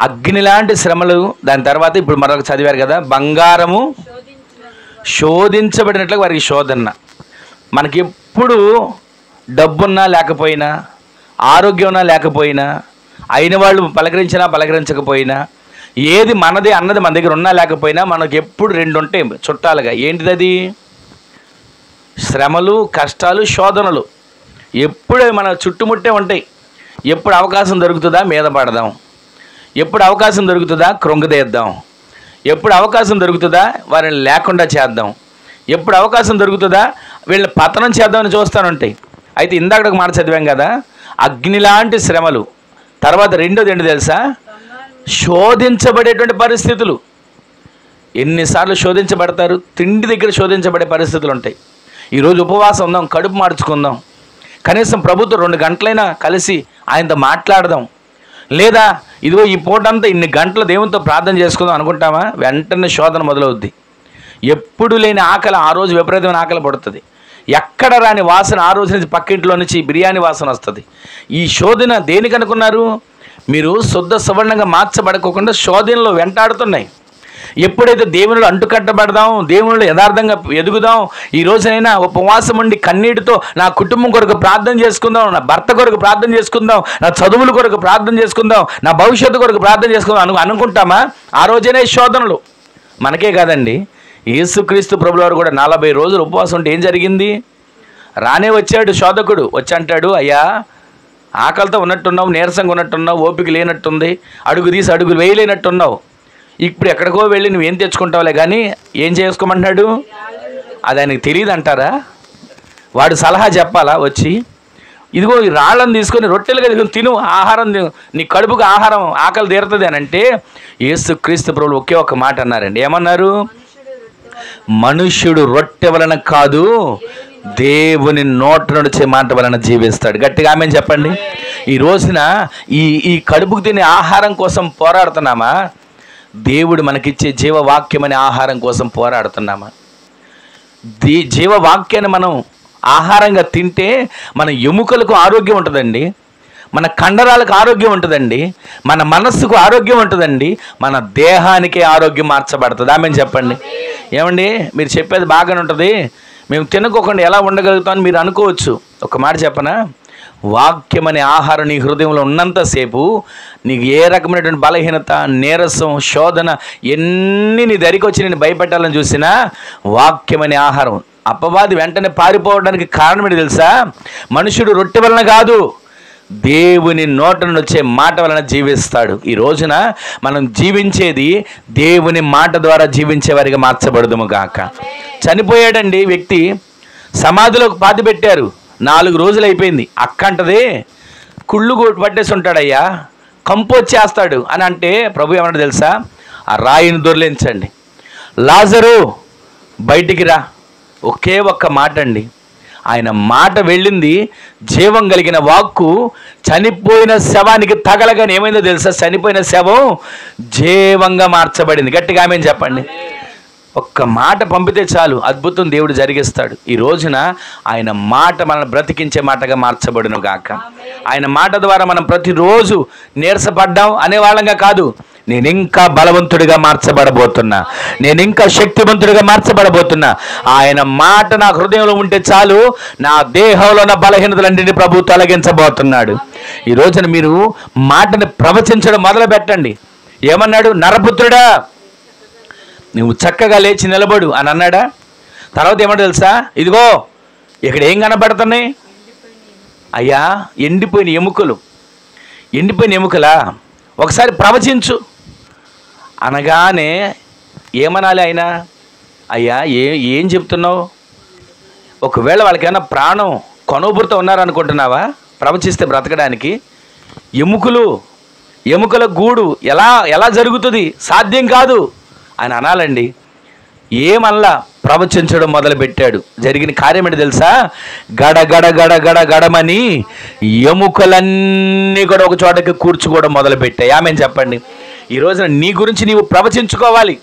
అగ్ని లాంటి శ్రమలు, దాని తర్వాత ఇప్పుడు మరొక చదివారు కదా, బంగారము శోధించబడినట్లు వారికి శోధన. మనకి ఎప్పుడు డబ్బున్నా లేకపోయినా, ఆరోగ్యం ఉన్నా లేకపోయినా, అయిన వాళ్ళు పలకరించినా పలకరించకపోయినా, ఏది మనది అన్నది మన దగ్గర ఉన్నా లేకపోయినా మనకు ఎప్పుడు రెండు ఉంటాయి చుట్టాలుగా. ఏంటిది అది? శ్రమలు, కష్టాలు, శోధనలు ఎప్పుడు మన చుట్టుముట్టే ఉంటాయి. ఎప్పుడు అవకాశం దొరుకుతుందా మీద పడదాం, ఎప్పుడు అవకాశం దొరుకుతుందా కృంగదీద్దాం, ఎప్పుడు అవకాశం దొరుకుతుందా వారిని లేకుండా చేద్దాం, ఎప్పుడు అవకాశం దొరుకుతుందా వీళ్ళని పతనం చేద్దామని చూస్తానుంటాయి. అయితే ఇందాక ఒక మాట చదివాం కదా, అగ్ని లాంటి శ్రమలు. తర్వాత రెండోది ఏంటి తెలుసా? శోధించబడేటువంటి పరిస్థితులు. ఎన్నిసార్లు శోధించబడతారు? తిండి దగ్గర శోధించబడే పరిస్థితులు ఉంటాయి. ఈరోజు ఉపవాసం ఉందాం, కడుపు మార్చుకుందాం, కనీసం ప్రభుత్వం 2 గంటలైనా కలిసి ఆయనతో మాట్లాడదాం, లేదా ఇదిగో ఈ పూటంతా ఇన్ని గంటలు దేవునితో ప్రార్థన చేసుకుందాం అనుకుంటామా? వెంటనే శోధన మొదలవుద్ది. ఎప్పుడు లేని ఆకలి ఆ రోజు విపరీతమైన ఆకలి పడుతుంది. ఎక్కడ రాని వాసన ఆ రోజు నుంచి పక్కింట్లో నుంచి బిర్యానీ వాసన వస్తుంది. ఈ శోధన దేనికి అనుకున్నారు? మీరు శుద్ధ సవర్ణంగా మార్చబడకోకుండా శోధనలో వెంటాడుతున్నాయి. ఎప్పుడైతే దేవునిలో అంటుకట్టబడదాం, దేవునిలో యథార్థంగా ఎదుగుదాం, ఈ రోజైనా ఉపవాసం ఉండి కన్నీటితో నా కుటుంబం కొరకు ప్రార్థన చేసుకుందాం, నా భర్త కొరకు ప్రార్థన చేసుకుందాం, నా చదువుల కొరకు ప్రార్థన చేసుకుందాం, నా భవిష్యత్తు కొరకు ప్రార్థన చేసుకుందాం అనుకుంటామా? ఆ రోజైనా శోధనలు. మనకే కాదండి, యేసుక్రీస్తు ప్రభుల వారు కూడా 40 రోజులు ఉపవాసం ఉంటే ఏం జరిగింది? రానే వచ్చాడు శోధకుడు. వచ్చి అంటాడు, అయ్యా ఆకలితో ఉన్నట్టున్నావు, నీరసంగా ఉన్నట్టున్నావు, ఓపిక లేనట్టుంది, అడుగు తీసి అడుగులు వేయలేనట్టున్నావు, ఇప్పుడు ఎక్కడికో వెళ్ళి నువ్వేం తెచ్చుకుంటావులే కానీ ఏం చేసుకోమంటున్నాడు? అది ఆయనకు తెలియదు అంటారా? వాడు సలహా చెప్పాలా వచ్చి? ఇదిగో ఈ రాళ్ళను తీసుకొని రొట్టెలుగా తీసుకొని తిను, ఆహారం నీ కడుపుకు ఆహారం ఆకలి తీరుతుంది అని అంటే యేసుక్రీస్తు ప్రభువు ఒకే ఒక మాట అన్నారండి. ఏమన్నారు? మనుష్యుడు రొట్టె వలన కాదు, దేవుని నోట నుండి మాట వలన జీవిస్తాడు. గట్టిగా ఆమేన్ చెప్పండి. ఈ రోజున ఈ కడుపుకు తినే ఆహారం కోసం పోరాడుతున్నామా? దేవుడు మనకిచ్చే జీవవాక్యం అనే ఆహారం కోసం పోరాడుతున్నామా? జీవవాక్యాన్ని మనం ఆహారంగా తింటే మన ఎముకలకు ఆరోగ్యం ఉంటుందండి, మన కండరాలకు ఆరోగ్యం ఉంటుందండి, మన మనస్సుకు ఆరోగ్యం ఉంటుందండి, మన దేహానికి ఆరోగ్యం మార్చబడుతుంది. ఆమేన్ చెప్పండి. ఏమండి మీరు చెప్పేది బాగానే ఉంటుంది, మేము తినకోకుండా ఎలా ఉండగలుగుతామని మీరు అనుకోవచ్చు. ఒక మాట చెప్పనా? వాక్యం అనే ఆహారం నీ హృదయంలో ఉన్నంతసేపు నీకు ఏ రకమైనటువంటి బలహీనత, నీరసం, శోధన ఎన్ని నీ దరికి వచ్చి నేను భయపెట్టాలని చూసినా వాక్యం అనే ఆహారం. అపవాది వెంటనే పారిపోవడానికి కారణం ఏంటి తెలుసా? మనుషుడు రొట్టె వలన కాదు, దేవుని నోట నుండి వచ్చే మాట వలన జీవిస్తాడు. ఈ రోజున మనం జీవించేది దేవుని మాట ద్వారా జీవించే వారిగా మార్చబడదుము గాక. చనిపోయాడండి వ్యక్తి, సమాధిలోకి పాతి పెట్టారు, 4 రోజులు అయిపోయింది. అక్కంటదే కుళ్ళు పట్టేసి ఉంటాడయ్యా, కంపు వచ్చేస్తాడు అని అంటే ప్రభు ఏమన్నా తెలుసా? ఆ రాయిని దొర్లించండి, లాజరు బయటికి రా. ఒకే ఒక్క మాట అండి. ఆయన మాట వెళ్ళింది, జీవం కలిగిన వాక్కు చనిపోయిన శవానికి తగలగానే ఏమైందో తెలుసా? చనిపోయిన శవం జీవంగా మార్చబడింది. గట్టిగా ఆమేన్ చెప్పండి. ఒక్క మాట పంపితే చాలు, అద్భుతం దేవుడు జరిగిస్తాడు. ఈ రోజున ఆయన మాట మనల్ని బ్రతికించే మాటగా మార్చబడును గాక. ఆయన మాట ద్వారా మనం ప్రతిరోజు నీరసపడ్డాం అనేవాళ్ళంగా కాదు, నేను ఇంకా బలవంతుడిగా మార్చబడబోతున్నా, నేను ఇంకా శక్తివంతుడిగా మార్చబడబోతున్నా. ఆయన మాట నా హృదయంలో ఉంటే చాలు, నా దేహంలో ఉన్న బలహీనతలన్నింటినీ ప్రభు తొలగించబోతున్నాడు. ఈ రోజున మీరు మాటని ప్రవచించడం మొదలు పెట్టండి. ఏమన్నాడు? నరపుత్రుడా నువ్వు చక్కగా లేచి నిలబడు అని అన్నాడా? తర్వాత ఏమన్నా తెలుసా? ఇదిగో ఇక్కడ ఏం కనబడుతున్నాయి? అయ్యా ఎండిపోయిన ఎముకలు. ఎండిపోయిన ఎముకలా? ఒకసారి ప్రవచించు అనగానే ఏమనాలి ఆయన? అయ్యా ఏం చెప్తున్నావు? ఒకవేళ వాళ్ళకి ఏమైనా ప్రాణం కొనుబురుతో ఉన్నారనుకుంటున్నావా ప్రవచిస్తే బ్రతకడానికి? ఎముకల గూడు ఎలా జరుగుతుంది? సాధ్యం కాదు అని అనాలండి. ఏమల్లా ప్రవచించడం మొదలుపెట్టాడు. జరిగిన కార్యం ఏంటి తెలుసా? గడ గడ గడ గడ గడమని ఎముకలన్నీ కూడా ఒక చోటకి కూర్చుకోవడం మొదలుపెట్టాయి. ఆమేన్ చెప్పండి. ఈ రోజున నీ గురించి నీవు ప్రవచించుకోవాలి.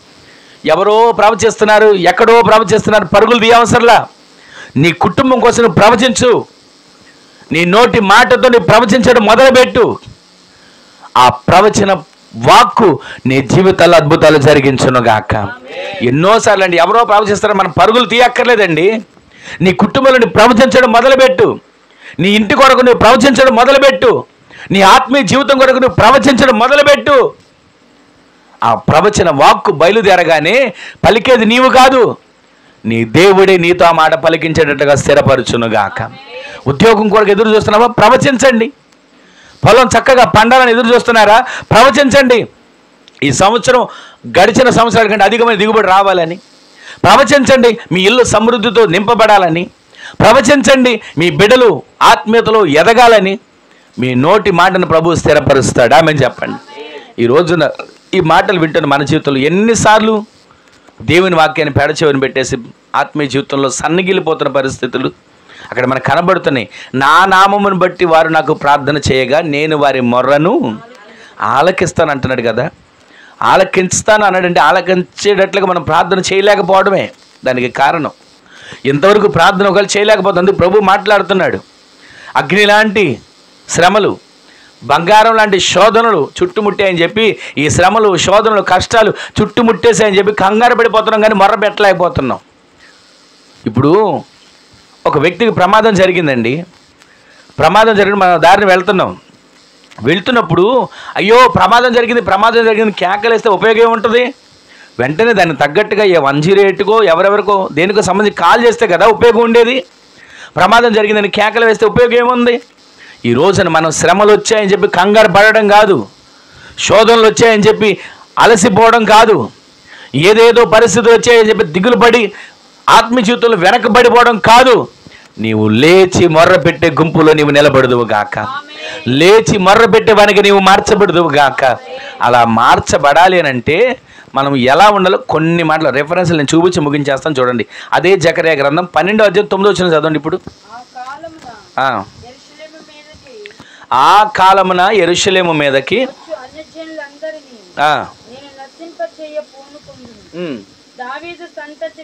ఎవరో ప్రవచిస్తున్నారు, ఎక్కడో ప్రవచిస్తున్నారు, పరుగులు తీయవసరంలా. నీ కుటుంబం కోసం నువ్వు ప్రవచించు. నీ నోటి మాటతో నువ్వు ప్రవచించడం మొదలుపెట్టు. ఆ ప్రవచన వాక్కు నీ జీవితాల్లో అద్భుతాలు జరిగించును గాక. ఎన్నోసార్లు అండి ఎవరో ప్రవచిస్తారో మనం పరుగులు తీయక్కర్లేదండి. నీ కుటుంబంలో నువ్వు ప్రవచించడం మొదలుపెట్టు. నీ ఇంటి కొరకు నువ్వు ప్రవచించడం మొదలుపెట్టు. నీ ఆత్మీయ జీవితం కొరకు నువ్వు ప్రవచించడం మొదలుపెట్టు. ఆ ప్రవచన వాక్కు బయలుదేరగానే పలికేది నీవు కాదు, నీ దేవుడే నీతో ఆ మాట పలికించేటట్టుగా స్థిరపరచునుగాక. ఉద్యోగం కొరకు ఎదురు చూస్తున్నావా? ప్రవచించండి. పొలం చక్కగా పండాలని ఎదురు చూస్తున్నారా? ప్రవచించండి. ఈ సంవత్సరం గడిచిన సంవత్సరాల కంటే అధికమైన దిగుబడి రావాలని ప్రవచించండి. మీ ఇల్లు సమృద్ధితో నింపబడాలని ప్రవచించండి. మీ బిడ్డలు ఆత్మీయతలో ఎదగాలని మీ నోటి మాటను ప్రభువు స్థిరపరుస్తాడు. ఆమెను చెప్పండి. ఈ రోజున ఈ మాటలు వింటున్న మన జీవితంలో ఎన్నిసార్లు దేవుని వాక్యాన్ని పెడచెవిని పెట్టేసి ఆత్మీయ జీవితంలో సన్నగిలిపోతున్న పరిస్థితులు అక్కడ మనకు కనబడుతున్నాయి. నా నామమును బట్టి వారు నాకు ప్రార్థన చేయగా నేను వారి మొర్రను ఆలకిస్తాను అంటున్నాడు కదా. ఆలకిస్తాను అన్నాడంటే ఆలకించేటట్లుగా మనం ప్రార్థన చేయలేకపోవడమే దానికి కారణం. ఇంతవరకు ప్రార్థన ఒకవేళ చేయలేకపోతుంది. ప్రభు మాట్లాడుతున్నాడు. అగ్ని లాంటి శ్రమలు, బంగారం లాంటి శోధనలు చుట్టుముట్టాయని చెప్పి, ఈ శ్రమలు, శోధనలు, కష్టాలు చుట్టుముట్టేసాయని చెప్పి కంగారు పడిపోతున్నాం, కానీ మొర్ర పెట్టలేకపోతున్నాం. ఇప్పుడు ఒక వ్యక్తికి ప్రమాదం జరిగిందండి. ప్రమాదం జరిగిన మన దారిని వెళ్తున్నప్పుడు అయ్యో ప్రమాదం జరిగింది కేకలేస్తే ఉపయోగం ఏముంటుంది? వెంటనే దాన్ని తగ్గట్టుగా 108కో ఎవరెవరికో దేనికో సంబంధించి కాల్ చేస్తే కదా ఉపయోగం ఉండేది. ప్రమాదం జరిగిందని కేకలు వేస్తే ఉపయోగం ఏముంది? ఈ రోజున మనం శ్రమలు వచ్చాయని చెప్పి కంగారు పడడం కాదు, శోధనలు వచ్చాయని చెప్పి అలసిపోవడం కాదు, ఏదేదో పరిస్థితులు వచ్చాయని చెప్పి దిగులు పడి ఆత్మీయ జీవితంలో వెనకబడిపోవడం కాదు. నీవు లేచి మొర్ర పెట్టే గుంపులో నీవు నిలబడదువు గాక. లేచి మొర్ర పెట్టేవానికి నీవు మార్చబడదువు గాక. అలా మార్చబడాలి అని అంటే మనం ఎలా ఉండాలో కొన్ని మాటలు రెఫరెన్స్లు నేను చూపించి ముగించేస్తాను చూడండి. అదే జకర్యా గ్రంథం 12వ అధ్యాయం 9వ వచనం చదవండి. ఇప్పుడు ఆ కాలమున యెరూషలేము మీదకి దావీదు సంతతి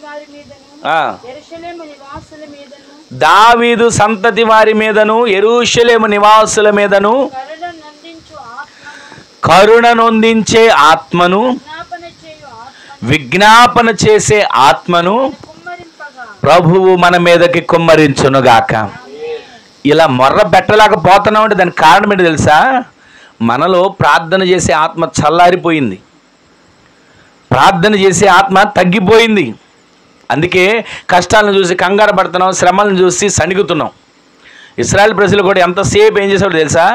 వారి మీదను యెరూషలేము నివాసుల మీదను కరుణ నొందించే ఆత్మను, విజ్ఞాపన చేసే ఆత్మను ప్రభువు మన మీదకి కుమ్మరించునుగాక. ఇలా మొర్ర పెట్టలేకపోతున్నామంటే దానికి కారణం ఏంటి తెలుసా? మనలో ప్రార్థన చేసే ఆత్మ చల్లారిపోయింది, ప్రార్థన చేసే ఆత్మ తగ్గిపోయింది. అందుకే కష్టాలను చూసి కంగారు పడుతున్నాం, శ్రమలను చూసి సణిగుతున్నాం. ఇశ్రాయేల్ ప్రజలు కూడా ఎంతసేపు ఏం చేసేవాళ్ళు తెలుసా?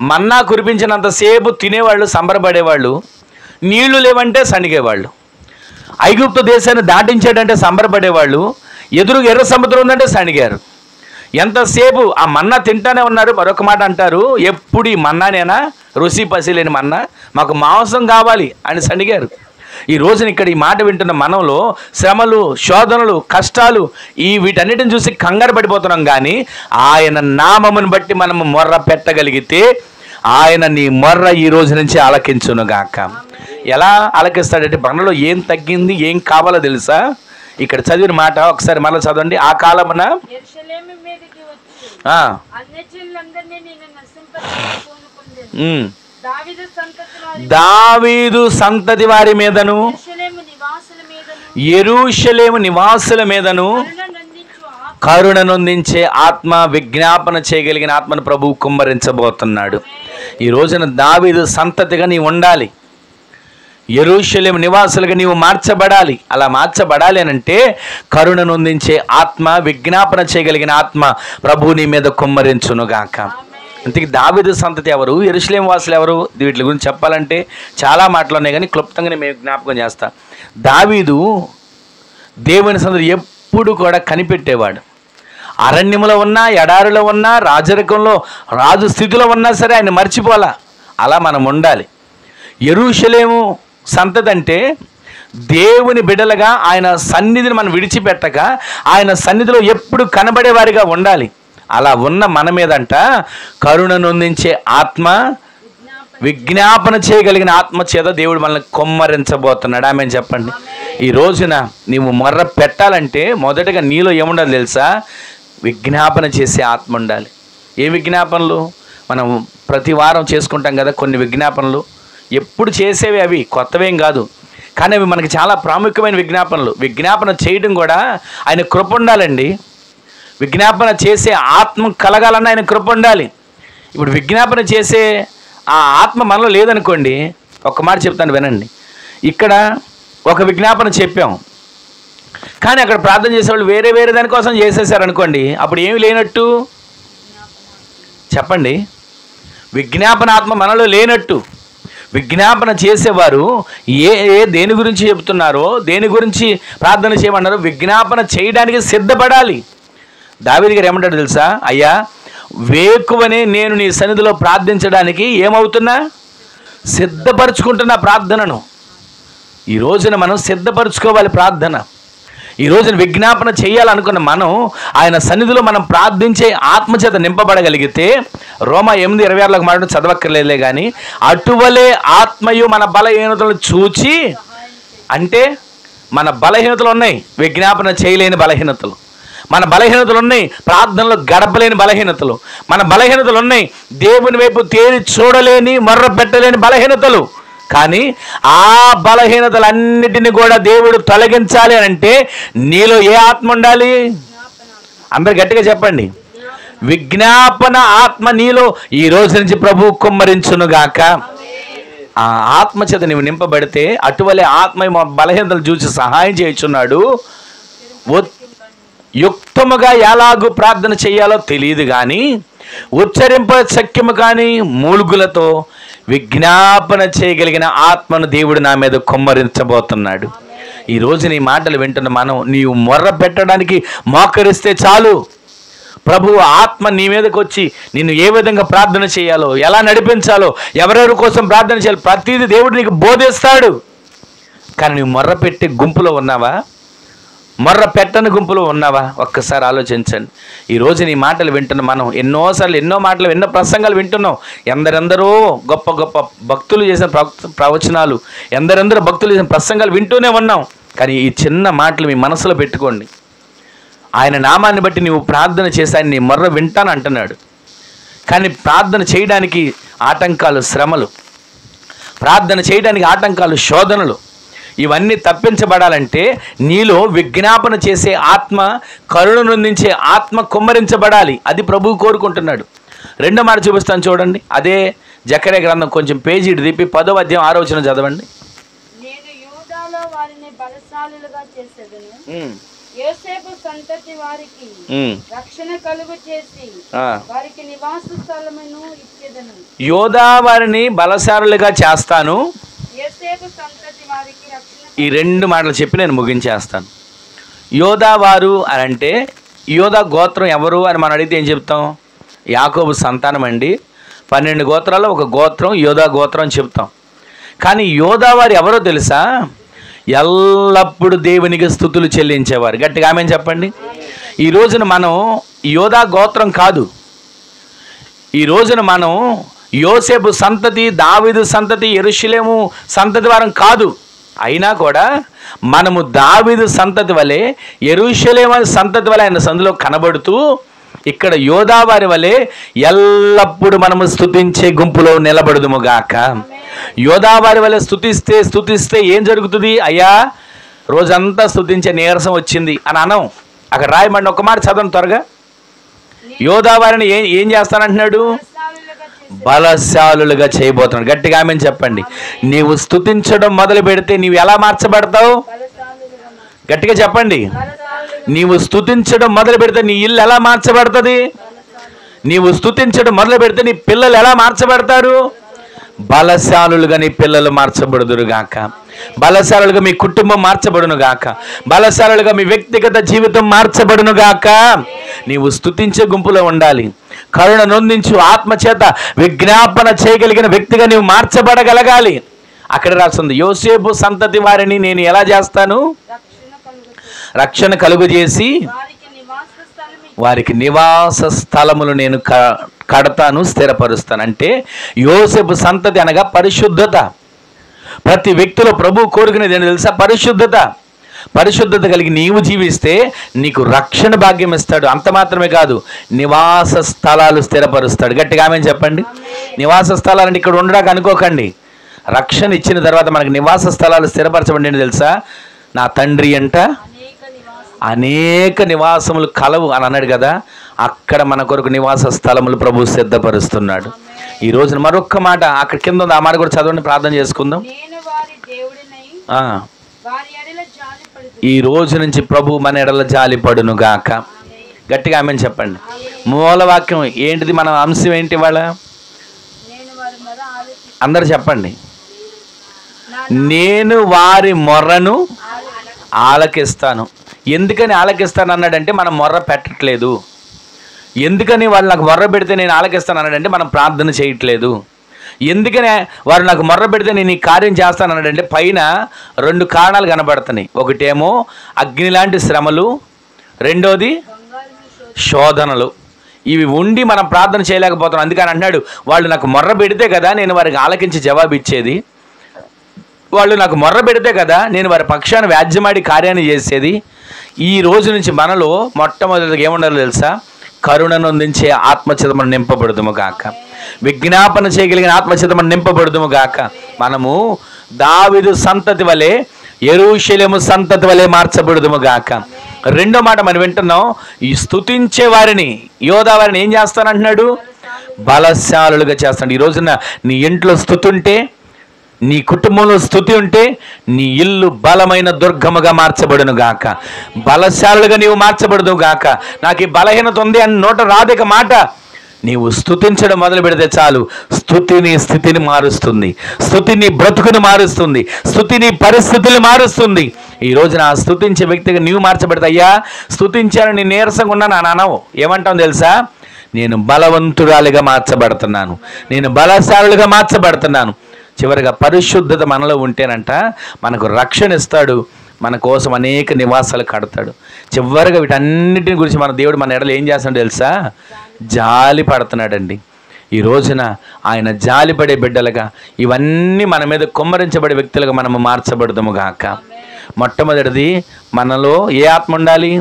మన్నా కురిపించినంతసేపు తినేవాళ్ళు, సంబరపడేవాళ్ళు. నీళ్లు లేవంటే సణిగేవాళ్ళు. ఐగుప్తు దేశాన్ని దాటించాడంటే సంబరపడేవాళ్ళు. ఎదురుగా ఎర్ర సముద్రం ఉందంటే సణిగారు. ఎంతసేపు ఆ మన్నా తింటానే ఉన్నారు. మరొక మాట అంటారు, ఎప్పుడు ఈ మన్నానేనా, రుచి పసిలేని మన్నా, మాకు మాంసం కావాలి అని సణిగారు. ఈ రోజున ఇక్కడ ఈ మాట వింటున్న మనంలో శ్రమలు, శోధనలు, కష్టాలు వీటన్నిటిని చూసి కంగారు పడిపోతున్నాం. కానీ ఆయన నామమును బట్టి మనము మొర్ర పెట్టగలిగితే ఆయన నీ మొర్ర ఈ రోజు నుంచి ఆలకించునుగాక. ఎలా ఆలకిస్తాడంటే మనలో ఏం తగ్గింది, ఏం కావాలో తెలుసా? ఇక్కడ చదివిన మాట ఒకసారి మళ్ళీ చదవండి. ఆ కాలమున దావీదు సంతతి వారి మీదను యెరూషలేము నివాసుల మీదను కరుణ నొందించే ఆత్మ, విజ్ఞాపన చేయగలిగిన ఆత్మను ప్రభువు కుమ్మరించబోతున్నాడు. ఈ రోజున దావీదు సంతతిగా నీవు ఉండాలి, యెరూషలేము నివాసులుగా నీవు మార్చబడాలి. అలా మార్చబడాలి అనంటే కరుణ నొందించే ఆత్మ, విజ్ఞాపన చేయగలిగిన ఆత్మ ప్రభువు నీ మీద కుమ్మరించునుగాక. ఇంతకీ దావీదు సంతతి ఎవరు, యెరూషలేము వాసులు ఎవరు? వీటి గురించి చెప్పాలంటే చాలా మాటలు ఉన్నాయి, కానీ క్లుప్తంగా నేను జ్ఞాపకం చేస్తా. దావీదు దేవుని సంతతి ఎప్పుడు కూడా కనిపెట్టేవాడు. అరణ్యంలో ఉన్నా, ఎడారిలో ఉన్నా, రాజరికంలో రాజు స్థితిలో ఉన్నా సరే ఆయన మర్చిపోలా. అలా మనం ఉండాలి. యెరూషలేము సంతతి అంటే దేవుని బిడ్డలుగా ఆయన సన్నిధిని మనం విడిచిపెట్టక ఆయన సన్నిధిలో ఎప్పుడు కనబడేవారిగా ఉండాలి. అలా ఉన్న మన మీదంట కరుణ నొందించే ఆత్మ, విజ్ఞాపన చేయగలిగిన ఆత్మ చేత దేవుడు మనల్ని కొమ్మరించబోతున్నాడు. ఆమెను చెప్పండి. ఈ రోజున నీవు మొర్ర పెట్టాలంటే మొదటగా నీలో ఏముండాలి తెలుసా? విజ్ఞాపన చేసే ఆత్మ ఉండాలి. ఏ విజ్ఞాపనలు? మనం ప్రతి వారం చేసుకుంటాం కదా కొన్ని విజ్ఞాపనలు. ఎప్పుడు చేసేవి, అవి కొత్తవేం కాదు, కానీ అవి మనకి చాలా ప్రాముఖ్యమైన విజ్ఞాపనలు. విజ్ఞాపన చేయడం కూడా ఆయన కృప ఉండాలండి. విజ్ఞాపన చేసే ఆత్మ కలగాలన్నా ఆయన కృప ఉండాలి. ఇప్పుడు విజ్ఞాపన చేసే ఆ ఆత్మ మనలో లేదనుకోండి, ఒక్క మాట చెప్తాను వినండి. ఇక్కడ ఒక విజ్ఞాపన చెప్పాం, కానీ అక్కడ ప్రార్థన చేసేవాళ్ళు వేరే వేరే దానికోసం చేసేసారనుకోండి, అప్పుడు ఏమి లేనట్టు చెప్పండి. విజ్ఞాపన ఆత్మ మనలో లేనట్టు. విజ్ఞాపన చేసేవారు దేని గురించి చెబుతున్నారో, దేని గురించి ప్రార్థన చేయమన్నారో విజ్ఞాపన చేయడానికి సిద్ధపడాలి. దావీదు గారు ఏమంటాడు తెలుసా? అయ్యా, వేకువనే నేను నీ సన్నిధిలో ప్రార్థించడానికి ఏమవుతున్నా? సిద్ధపరచుకుంటున్నా ప్రార్థనను. ఈ రోజున మనం సిద్ధపరచుకోవాలి ప్రార్థన. ఈ రోజున విజ్ఞాపన చేయాలనుకున్న మనం ఆయన సన్నిధిలో మనం ప్రార్థించే ఆత్మచేత నింపబడగలిగితే, రోమా 8:26 మాట చదవక్కర్లేదులే కానీ, అటువలే ఆత్మయు మన బలహీనతలను చూచి, అంటే మన బలహీనతలు ఉన్నాయి, విజ్ఞాపన చేయలేని బలహీనతలు. మన బలహీనతలు ఉన్నాయి, ప్రార్థనలో గడపలేని బలహీనతలు. మన బలహీనతలు ఉన్నాయి, దేవుని వైపు తేరి చూడలేని, మొర్ర పెట్టలేని బలహీనతలు. కానీ ఆ బలహీనతలన్నిటిని కూడా దేవుడు తొలగించాలి అని అంటే నీలో ఏ ఆత్మ ఉండాలి? అందరు గట్టిగా చెప్పండి. విజ్ఞాపన ఆత్మ నీలో ఈ రోజు నుంచి ప్రభు కుమ్మరించునుగాక. ఆ ఆత్మ చేత నీవు నింపబడితే అటువలే ఆత్మ బలహీనతలు చూసి సహాయం చేయుచున్నాడు. యుక్తముగా ఎలాగూ ప్రార్థన చేయాలో తెలియదు కానీ ఉచ్చరింప శక్యము కానీ మూలుగులతో విజ్ఞాపన చేయగలిగిన ఆత్మను దేవుడు నా మీద కుమ్మరించబోతున్నాడు. ఈరోజు నీ మాటలు వింటున్న మనం నీవు మొర్ర పెట్టడానికి మోకరిస్తే చాలు, ప్రభువు ఆత్మ నీ మీదకి వచ్చి నిన్ను ఏ విధంగా ప్రార్థన చేయాలో, ఎలా నడిపించాలో, ఎవరెవరి కోసం ప్రార్థన చేయాలో ప్రతిదీ దేవుడు నీకు బోధిస్తాడు. కానీ నువ్వు మొర్ర పెట్టే గుంపులో ఉన్నావా? మొర్ర పెట్టని గుంపులో ఉన్నావా? ఒక్కసారి ఆలోచించండి. ఈరోజు నీ మాటలు వింటున్న మనం ఎన్నోసార్లు ఎన్నో మాటలు, ఎన్నో ప్రసంగాలు వింటున్నాం. ఎందరెందరో గొప్ప గొప్ప భక్తులు చేసిన ప్రవచనాలు, ఎందరెందరో భక్తులు చేసిన ప్రసంగాలు వింటూనే ఉన్నాం. కానీ ఈ చిన్న మాటలు మీ మనసులో పెట్టుకోండి. ఆయన నామాన్ని బట్టి నీవు ప్రార్థన చేసి ఆయన నీ మొర్ర వింటాను అంటున్నాడు. కానీ ప్రార్థన చేయడానికి ఆటంకాలు, శ్రమలు, ప్రార్థన చేయడానికి ఆటంకాలు, శోధనలు, ఇవన్నీ తప్పించబడాలంటే నీలో విజ్ఞాపన చేసే ఆత్మ, కరుణ నొందించే ఆత్మ కుమ్మరించబడాలి. అది ప్రభువు కోరుకుంటున్నాడు. రెండో మాట చూపిస్తాను చూడండి. అదే జకర్యా గ్రంథం కొంచెం పేజీ తిప్పి 10వ అధ్యాయం 6వ వచనం చదవండి. నేను యూదాలో వారిని బలశాలులుగా చేసేదను, యోసేపు సంతతి వారికి రక్షణ కలుగు చేసి వారికి నివాస స్థలమును ఇచ్చేదను. యోదా వారిని బలశాలులుగా చేస్తాను. యోసేపు సంతతి వారికి రక్షణ. ఈ రెండు మాటలు చెప్పి నేను ముగించేస్తాను. యోదా వారు అని అంటే యోదా గోత్రం ఎవరు అని మనం అడిగితే ఏం చెప్తాం? యాకోబు సంతానం అండి. 12 గోత్రాల్లో ఒక గోత్రం యోదా గోత్రం అని చెప్తాం. కానీ యోదా వారు ఎవరో తెలుసా? ఎల్లప్పుడూ దేవునికి స్తుతులు చెల్లించేవారు. గట్టిగా ఆమేన్ చెప్పండి. ఈ రోజున మనం యోదా గోత్రం కాదు. ఈ రోజున మనం యోసేపు సంతతి, దావీదు సంతతి, యెరూషలేము సంతతి వారం కాదు. అయినా కూడా మనము దావీదు సంతతి వలె, యెరూషలేము సంతతి వలె ఆయన సందులో కనబడుతూ, ఇక్కడ యోదా వారి వలె ఎల్లప్పుడూ మనము స్తుతించే గుంపులో నిలబడుదుముగాక. యోదా వారి వలె స్తుతిస్తే ఏం జరుగుతుంది? అయ్యా, రోజంతా స్తుతించే నీరసం వచ్చింది అని అనం. అక్కడ రాయమండి, ఒక మాట చదవండి త్వరగా. యోదా వారిని ఏం చేస్తానంటున్నాడు? బలశాలులుగా చేయబోతున్నాడు. గట్టిగా ఆమేన్ చెప్పండి. నీవు స్తుతించడం మొదలు పెడితే నీవు ఎలా మార్చబడతావు? గట్టిగా చెప్పండి. నీవు స్తుతించడం మొదలు పెడితే నీ ఇల్లు ఎలా మార్చబడుతుంది? నీవు స్తుతించడం మొదలు పెడితే నీ పిల్లలు ఎలా మార్చబడతారు? బలశాలులుగా నీ పిల్లలు మార్చబడుదురుగాక. బలశాలులుగా మీ కుటుంబం మార్చబడునుగాక. బలశాలులుగా మీ వ్యక్తిగత జీవితం మార్చబడునుగాక. నీవు స్తుతించే గుంపులో ఉండాలి. కరుణ నొందించు ఆత్మచేత విజ్ఞాపన చేయగలిగిన వ్యక్తిగా నీవు మార్చబడగలగాలి. అక్కడ రాస్తుంది, యోసేపు సంతతి వారిని నేను ఎలా చేస్తాను? రక్షణ కలుగు చేసి వారికి నివాస స్థలములు నేను కడతాను, స్థిరపరుస్తాను. అంటే యోసేపు సంతతి అనగా పరిశుద్ధత. ప్రతి వ్యక్తిలో ప్రభు కోరుకునేది ఏంటో తెలుసా? పరిశుద్ధత. పరిశుద్ధత కలిగి నీవు జీవిస్తే నీకు రక్షణ భాగ్యం ఇస్తాడు. అంత మాత్రమే కాదు, నివాస స్థలాలు స్థిరపరుస్తాడు. గట్టిగా ఆమేన్ చెప్పండి. నివాస స్థలాలంటే ఇక్కడ ఉండడానికి అనుకోకండి. రక్షణ ఇచ్చిన తర్వాత మనకు నివాస స్థలాలు స్థిరపరచబడి తెలుసా? నా తండ్రి అంట అనేక నివాసములు కలవు అని అన్నాడు కదా. అక్కడ మన కొరకు నివాస స్థలములు ప్రభు సిద్ధపరుస్తున్నాడు. ఈ రోజున మరొక్క మాట అక్కడ కింద ఉంది, ఆ మాట కూడా చదవండి, ప్రార్థన చేసుకుందాం. ఈ రోజు నుంచి ప్రభు మన ఎడల జాలిపడును గాక. గట్టిగా ఆమెను చెప్పండి. మూలవాక్యం ఏంటిది? మన అంశం ఏంటి వాళ్ళ? అందరు చెప్పండి. నేను వారి మొర్రను ఆలకిస్తాను. ఎందుకని ఆలకిస్తాను అన్నాడంటే మనం మొర్ర పెట్టట్లేదు. ఎందుకని వాళ్ళు నాకు మొర్ర పెడితే నేను ఆలకిస్తాను అన్నాడంటే మనం ప్రార్థన చేయట్లేదు. ఎందుకని వారు నాకు మొర్ర పెడితే నేను ఈ కార్యం చేస్తాను అన్నాడంటే పైన 2 కారణాలు కనబడుతున్నాయి. ఒకటేమో అగ్ని లాంటి శ్రమలు, రెండోది శోధనలు. ఇవి ఉండి మనం ప్రార్థన చేయలేకపోతున్నాం. అందుకని అంటున్నాడు, వాళ్ళు నాకు మొర్ర పెడితే కదా నేను వారికి ఆలకించి జవాబు ఇచ్చేది. వాళ్ళు నాకు మొర్ర పెడితే కదా నేను వారి పక్షాన వ్యాజ్యమాడి కార్యాన్ని చేసేది. ఈ రోజు నుంచి మనలో మొట్టమొదటిగా ఏముండాలో తెలుసా? కరుణనొందించే ఆత్మచితమని నింపబడుదుము గాక. విజ్ఞాపన చేయగలిగిన ఆత్మచితమని నింపబడుదుము గాక. మనము దావీదు సంతతి వలె, యెరూషలేము సంతతి వలె మార్చబడుదుము గాక. రెండో మాట మనం వింటున్నాం, ఈ స్తుతించే వారిని, యోధా వారిని ఏం చేస్తానంటున్నాడు? బలశాలులుగా చేస్తాడు. ఈ రోజున నీ ఇంట్లో స్తుతి ఉంటే, నీ కుటుంబంలో స్తుతి ఉంటే నీ ఇల్లు బలమైన దుర్గముగా మార్చబడును గాక. బలశాలుగా నీవు మార్చబడును గాక. నాకు ఈ బలహీనత ఉంది అని నోట రాదిక మాట. నీవు స్తుతించడం మొదలు పెడితే చాలు, స్తుతిని స్థితిని మారుస్తుంది, స్తుతిని బ్రతుకుని మారుస్తుంది, స్తుతిని పరిస్థితులు మారుస్తుంది. ఈ రోజున ఆ స్తుతించే వ్యక్తిగా నీవు మార్చబడితే, అయ్యా స్తుతించాను నేను నీరసంగా ఉన్నాను అని అనవు. ఏమంటావు తెలుసా? నేను బలవంతురాలిగా మార్చబడుతున్నాను, నేను బలశాలుగా మార్చబడుతున్నాను. చివరిగా పరిశుద్ధత మనలో ఉంటేనంట మనకు రక్షణ ఇస్తాడు, మన కోసం అనేక నివాసాలు కడతాడు. చివరిగా వీటన్నిటిని గురించి మన దేవుడు మన ఎడలు ఏం చేస్తాడు తెలుసా? జాలి పడుతున్నాడండి. ఈ రోజున ఆయన జాలిపడే బిడ్డలుగా, ఇవన్నీ మన మీద కుమ్మరించబడే వ్యక్తులుగా మనము మార్చబడదాము గాక. మొట్టమొదటిది మనలో ఏ ఆత్మ ఉండాలి?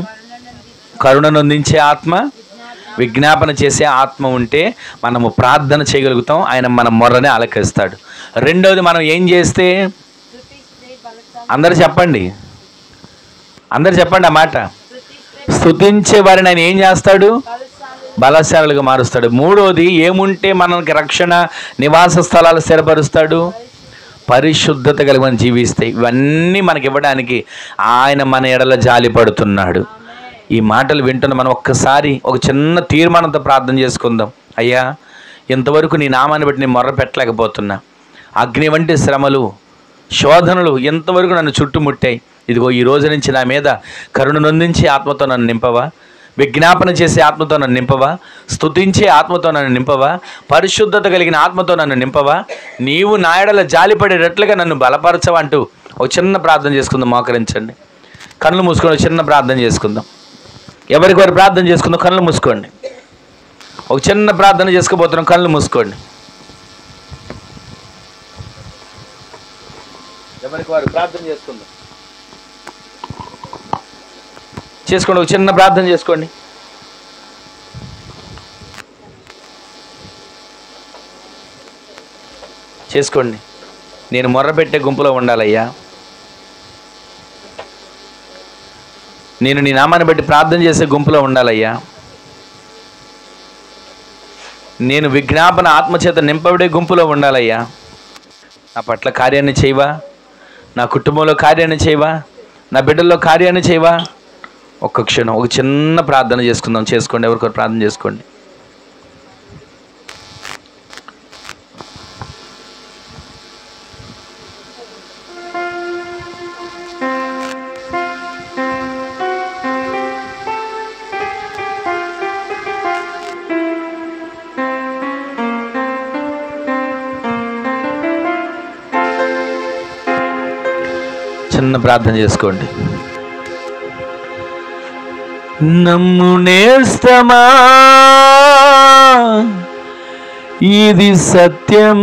కరుణనొందించే ఆత్మ, విజ్ఞాపన చేసే ఆత్మ ఉంటే మనము ప్రార్థన చేయగలుగుతాం, ఆయన మన మొర్రని ఆలకిస్తాడు. రెండవది మనం ఏం చేస్తే, అందరు చెప్పండి ఆ మాట, స్తుతించే వారిని ఆయన ఏం చేస్తాడు? బలశాలుగా మారుస్తాడు. మూడోది ఏముంటే మనకి రక్షణ నివాస స్థలాలు స్థిరపరుస్తాడు? పరిశుద్ధత కలిగి మనం జీవిస్తే. ఇవన్నీ మనకి ఇవ్వడానికి ఆయన మన ఎడల జాలి పడుతున్నాడు. ఈ మాటలు వింటున్న మనం ఒక్కసారి ఒక చిన్న తీర్మానంతో ప్రార్థన చేసుకుందాం. అయ్యా, ఇంతవరకు నీ నామాన్ని బట్టి నేను మొర్ర పెట్టలేకపోతున్నా. అగ్ని వంటి శ్రమలు, శోధనలు ఎంతవరకు నన్ను చుట్టుముట్టాయి. ఇదిగో ఈ రోజు నుంచి నా మీద కరుణనొందించే ఆత్మతో నన్ను నింపవా? విజ్ఞాపన చేసే ఆత్మతో నన్ను నింపవా? స్తుతించే ఆత్మతో నన్ను నింపవా? పరిశుద్ధత కలిగిన ఆత్మతో నన్ను నింపవా? నీవు నా ఎడల జాలిపడేటట్లుగా నన్ను బలపరచవా అంటూ ఒక చిన్న ప్రార్థన చేసుకుందాం. మోకరించండి, కళ్ళు మూసుకొని చిన్న ప్రార్థన చేసుకుందాం. ఎవరికి వారు ప్రార్థన చేసుకుందాం. కళ్ళు మూసుకోండి. ఒక చిన్న ప్రార్థన చేసుకోబోతున్నాం. కళ్ళు మూసుకోండి. ఎవరికి వారు ప్రార్థన చేసుకుందాం. చేసుకోండి. ఒక చిన్న ప్రార్థన చేసుకోండి. చేసుకోండి. నేను మొర్రపెట్టే గుంపులో ఉండాలయ్యా. నేను నీ నామాన్ని బట్టి ప్రార్థన చేసే గుంపులో ఉండాలయ్యా. నేను విజ్ఞాపన ఆత్మచేత నింపబడే గుంపులో ఉండాలయ్యా. నా పట్ల కార్యాన్ని చేయవా? నా కుటుంబంలో కార్యాన్ని చేయవా? నా బిడ్డల్లో కార్యాన్ని చేయవా? ఒక్క క్షణం ఒక చిన్న ప్రార్థన చేసుకుందాం. చేసుకోండి. ఎవరికొరు ప్రార్థన చేసుకోండి. చిన్న ప్రార్థన చేసుకోండి. నమ్ము నేస్తమా, ఇది సత్యం,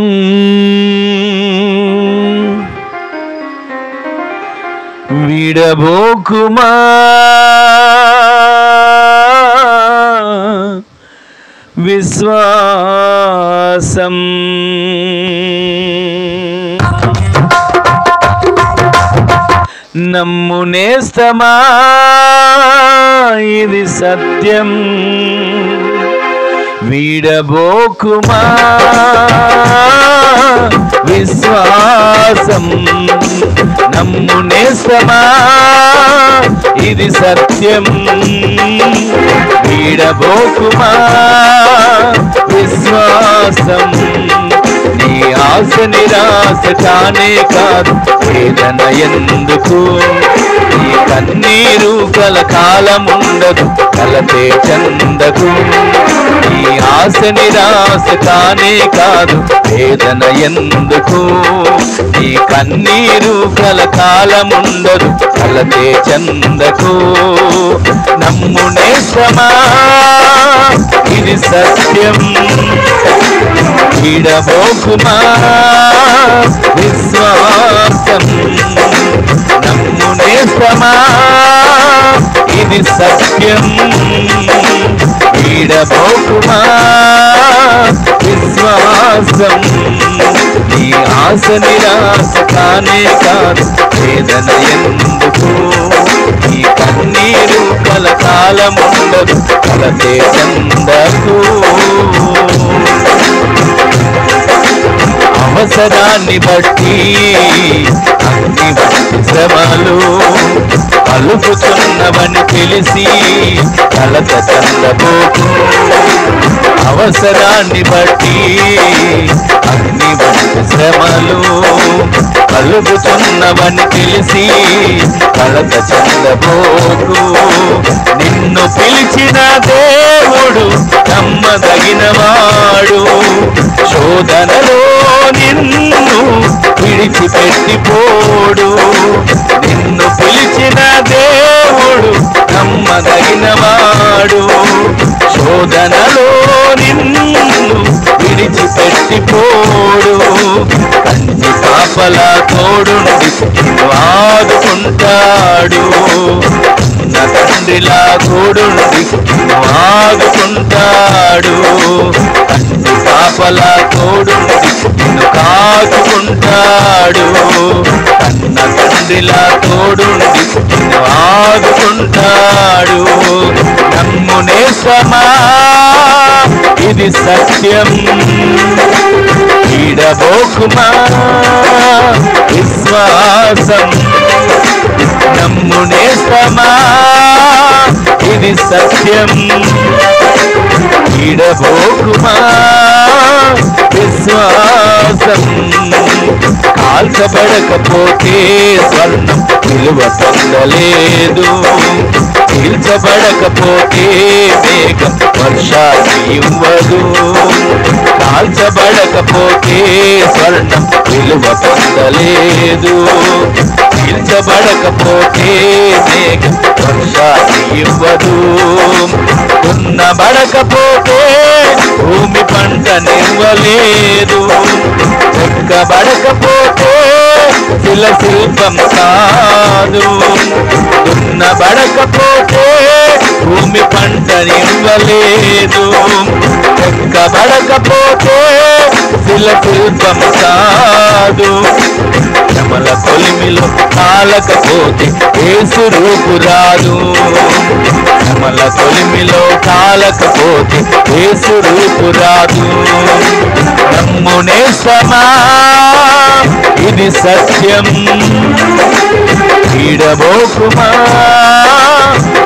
విడబోకుమా, విశ్వాసం నమ్ము నేస్తమా ఇది సత్యం, వీడబోకుమా విశ్వాసం. నమ్ము నేస్తమా ఇది సత్యం, వీడబోకుమా విశ్వాసం. నీ ఆశ నిరాశ కానే కాదు, వేదన ఎందుకు? నీ కన్నీరు కలకాలముండదు, కలతే చందకు. నీ ఆశ నిరాశ కానే కాదు, వేదన ఎందుకు? నీ కన్నీరు కలకాలముండదు, కలతే చందకు. నమ్ము నేస్తమా ఇది సత్యం, వీడబోకుమా విశ్వాసం. నమ్ము నేస్తమా ఇది సత్యం, వీడబోకుమా విశ్వాసం. నీ ఆశ నిరాశ కానే కాదు, వేదన ఎందుకు? నీ కన్నీరు కలకాలముండదు, కలతే చందకు. అవసరాన్ని బట్టి అన్ని బట్టి శ్రమలు పలుకుతున్నవని తెలిసి కలత చందబోకు. అవసరాన్ని బట్టి అన్ని బట్టి శ్రమలు కలుగుతున్నవని తెలిసి కలత చందబోకు. నిన్ను పిలిచిన దేవుడు నమ్మదగినవాడు, శోధనలో నిన్ను విడిచిపెట్టిపోడు. నిన్ను పిలిచిన దేవుడు నమ్మదగినవాడు, శోధనలో నిన్ను విడిచిపెట్టిపోడు. కంచి కాపల తోడుండి నిన్ను ఆదుకుంటాడు, నా తండ్రిలా తోడుండి నిన్ను ఆదుకుంటాడు. కంచి కాపల తోడుండి నిన్ను కాదుకుంటాడు, కన్న తండ్రిలా తోడుండి నిన్ను ఆదుకుంటాడు. నమ్ము నేస్తమా ఇది సత్యం, వీడబోకుమా విశ్వాసం. నమ్ము నేస్తమా ఇది సత్యం, వీడబోకుమా విశ్వాసం. కాల్చబడకపోతే స్వర్ణం విలువ పొందలేదు, చీల్చబడకపోతే మేఘం వర్షాన్ని ఇవ్వదు. కాల్చబడకపోతే స్వర్ణం విలువ పొందలేదు, చీల్చబడకపోతే మేఘం వర్షాన్ని ఇవ్వదు. దున్నబడకపోతే భూమి పంటనివ్వలేదు, చెక్కబడకపోతే శిల శిల్పం కాదు. దున్నబడకపోతే భూమి పంటనివ్వలేదు, చెక్కబడకపోతే శిల శిల్పం కాదు. శ్రమల కొలిమిలో కాలకపోతే యేసు రూపు రాదు, శ్రమల కొలిమిలో కాలకపోతే యేసు రూపు రాదు. నమ్ము నేస్తమా ఇది సత్యం, వీడబోకుమా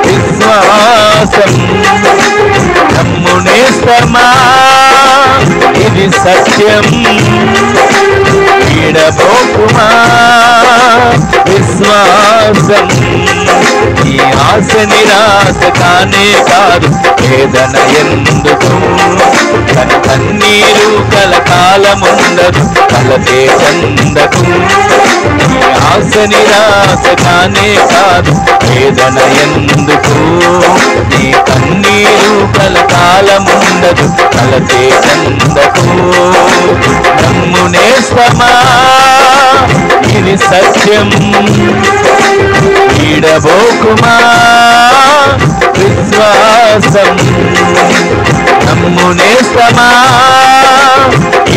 విశ్వాసం. నమ్ము నేస్తమా ఇది సత్యం, వీడబోకుమా విశ్వాసం. ఈ ఆశ నిరాశ కానే కాదు, వేదన ఎందుకు? తన కన్నీరు కలకాలముండదు, కలతే చందకు. ఈ ఆశ నిరాశ కానే కాదు, వేదన ఎందుకు? నీ కన్నీరు కలకాలముండదు, కలతే చందకు. నమ్ము నేస్తమా ఇది సత్యం, వీడబోకుమా విశ్వాసం. నమ్ము నేస్తమా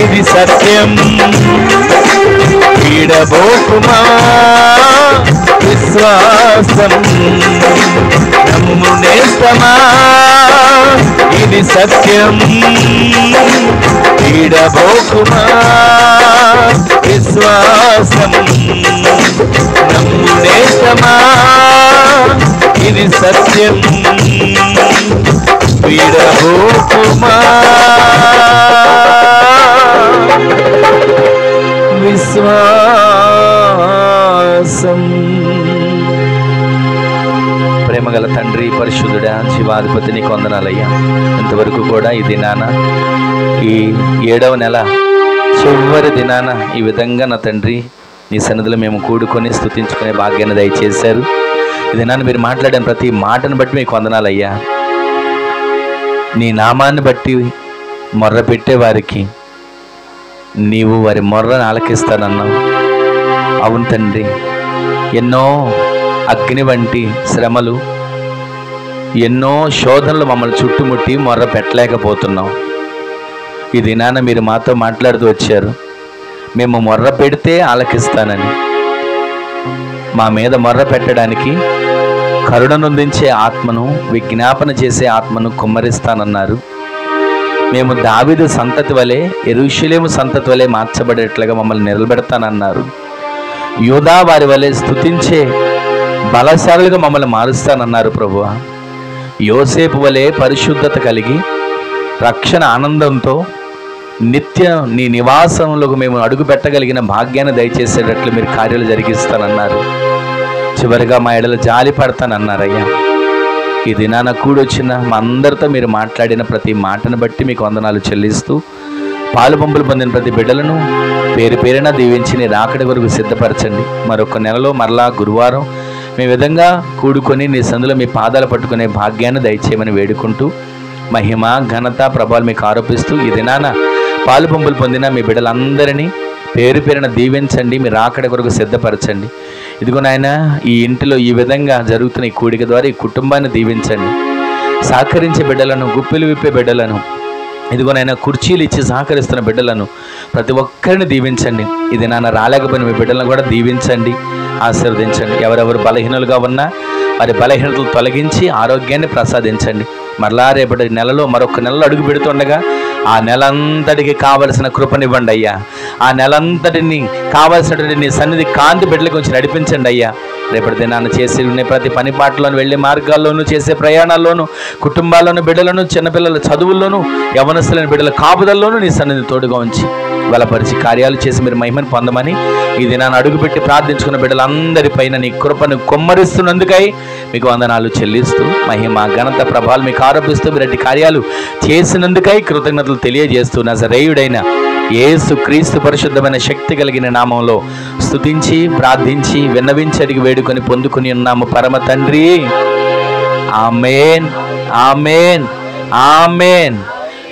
ఇది సత్యం, వీడబోకుమా విశ్వాసం. విశ్వాసం నమ్ము నేస్తమా, ఇది సత్యం వీడబోకుమా. విశ్వాసం నమ్ము నేస్తమా, ఇది సత్యం వీడబోకుమా. విశ్వాసం. ప్రేమగల తండ్రి, పరిశుద్ధుడా, జీవాధిపతి, నీకు వందనాలయ్యా. ఇంతవరకు కూడా ఈ దినాన, ఈ 7వ నెల చివరి దినాన ఈ విధంగా నా తండ్రి నీ సన్నిధిలో మేము కూడుకొని స్తుతించుకునే భాగ్యాన్ని దయచేశారు. ఈ దినాన్ని మీరు మాట్లాడిన ప్రతి మాటను బట్టి మీకు వందనాలయ్యా. నీ నామాన్ని బట్టి మొర్ర పెట్టే వారికి నీవు వారి మొర్రను ఆలకిస్తానన్నావు. అవును తండ్రి, ఎన్నో అగ్ని వంటి శ్రమలు, ఎన్నో శోధనలు మమ్మల్ని చుట్టుముట్టి మొర్ర పెట్టలేకపోతున్నాం. ఈ దినాన మీరు మాతో మాట్లాడుతూ వచ్చారు, మేము మొర్ర పెడితే ఆలకిస్తానని. మా మీద మొర్ర పెట్టడానికి కరుణనుందించే ఆత్మను, విజ్ఞాపన చేసే ఆత్మను కుమ్మరిస్తానన్నారు. మేము దావీదు సంతతి వలె, యెరూషలేము సంతతి వలె మార్చబడేట్లుగా మమ్మల్ని నిలబెడతానన్నారు. యూదా వారి వలె స్తుతించే బలశాలుగా మమ్మల్ని మారుస్తానన్నారు ప్రభువా. యోసేపు వలె పరిశుద్ధత కలిగి రక్షణ ఆనందంతో నిత్యం నీ నివాసంలోకి మేము అడుగు పెట్టగలిగిన భాగ్యాన్ని దయచేసేటట్లు మీరు కార్యాలు జరిగిస్తానన్నారు. చివరిగా మా ఎడల జాలి పడతానన్నారయ్యా. ఈ దినాన కూడొచ్చిన మా అందరితో మీరు మాట్లాడిన ప్రతి మాటను బట్టి మీకు వందనాలు చెల్లిస్తూ, పాలు పంపులు పొందిన ప్రతి బిడ్డలను పేరు పేరున దీవించి నీ రాకడి వరకు సిద్ధపరచండి. మరొక నెలలో మరలా గురువారం మీ విధంగా కూడుకొని నీ సందులో మీ పాదాలు పట్టుకునే భాగ్యాన్ని దయచేయమని వేడుకుంటూ, మహిమ ఘనత ప్రభావాలు మీకు ఆరోపిస్తూ, ఈ దినాన పాలు పంపులు పొందిన మీ బిడ్డలందరినీ పేరు పేరున దీవించండి, మీ రాకడి కొరకు సిద్ధపరచండి. ఇదిగో నాయన, ఈ ఇంటిలో ఈ విధంగా జరుగుతున్న ఈ కూడిక ద్వారా ఈ కుటుంబాన్ని దీవించండి. సహకరించే బిడ్డలను, గుప్పిలు విప్పే బిడ్డలను, ఇదిగో నాయన కుర్చీలు ఇచ్చి సహకరిస్తున్న బిడ్డలను ప్రతి ఒక్కరిని దీవించండి. ఇది నాన్న రాలేకపోయిన మీ బిడ్డలను కూడా దీవించండి, ఆశీర్వదించండి. ఎవరెవరు బలహీనులుగా ఉన్నా వారి బలహీనతలు తొలగించి ఆరోగ్యాన్ని ప్రసాదించండి. మరలా రేపటి నెలలో మరొక నెలలో అడుగు పెడుతుండగా ఆ నెలంతటికి కావలసిన కృపనివ్వండి అయ్యా. ఆ నెలంతటిని కావలసినటువంటి నీ సన్నిధి కాంతి బిడ్డలకు వచ్చి నడిపించండి అయ్యా. రేపటి దినాన్ని చేసి ఉండే ప్రతి పనిపాట్లోను, వెళ్ళే మార్గాల్లోనూ, చేసే ప్రయాణాల్లోనూ, కుటుంబాల్లోనూ, బిడ్డలను, చిన్నపిల్లల చదువుల్లోనూ, యవనస్తులైన బిడ్డల కాపుదల్లోనూ నీ సన్నిధి తోడుగా ఉంచి బలపరిచి కార్యాలు చేసి మీరు మహిమను పొందమని ఈ దినాన్ని అడుగుపెట్టి ప్రార్థించుకున్న బిడ్డలందరిపైన నీ కృపను కొమ్మరిస్తున్నందుకై మీకు వందనాలు చెల్లిస్తూ, మహిమ ఘనత ప్రభావాలు మీకు ఆరోపిస్తూ మీరు కార్యాలు చేసినందుకై కృతజ్ఞతలు తెలియజేస్తూ, నజరేయుడైన యేసు క్రీస్తు పరిశుద్ధమైన శక్తి కలిగిన నామంలో స్తుతించి ప్రార్థించి విన్నవించి అడిగి వేడుకొని పొందుకుని ఉన్నాము పరమ తండ్రి. ఆమేన్, ఆమేన్, ఆమేన్.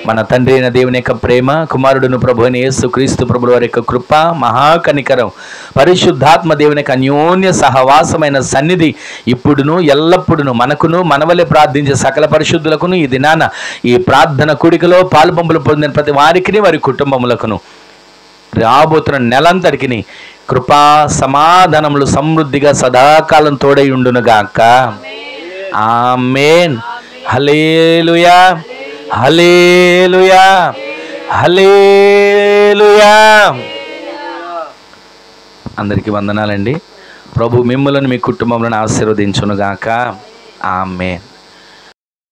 మన తండ్రి అయిన దేవుని యొక్క ప్రేమ, కుమారుడును ప్రభు అయిన యేసు క్రీస్తు ప్రభుల వారి యొక్క కృప, మహాకనికరం, పరిశుద్ధాత్మ దేవుని యొక్క అన్యోన్య సహవాసమైన సన్నిధి ఇప్పుడును ఎల్లప్పుడును మనకును, మనవలే ప్రార్థించే సకల పరిశుద్ధులకును, ఈ దినాన ఈ ప్రార్థన కూడికలో పాలుపంపులు పొందిన ప్రతి వారికి, వారి కుటుంబములకును రాబోతున్న నెలంతటికి కృపా సమాధానములు సమృద్ధిగా సదాకాలం తోడై ఉండునుగాక. ఆమేన్. హల్లెలూయా, హల్లెలూయా, హల్లెలూయా. అందరికీ వందనాలండి. ప్రభు మిమ్ములను మీ కుటుంబంలో ఆశీర్వదించునుగాక. ఆమేన్.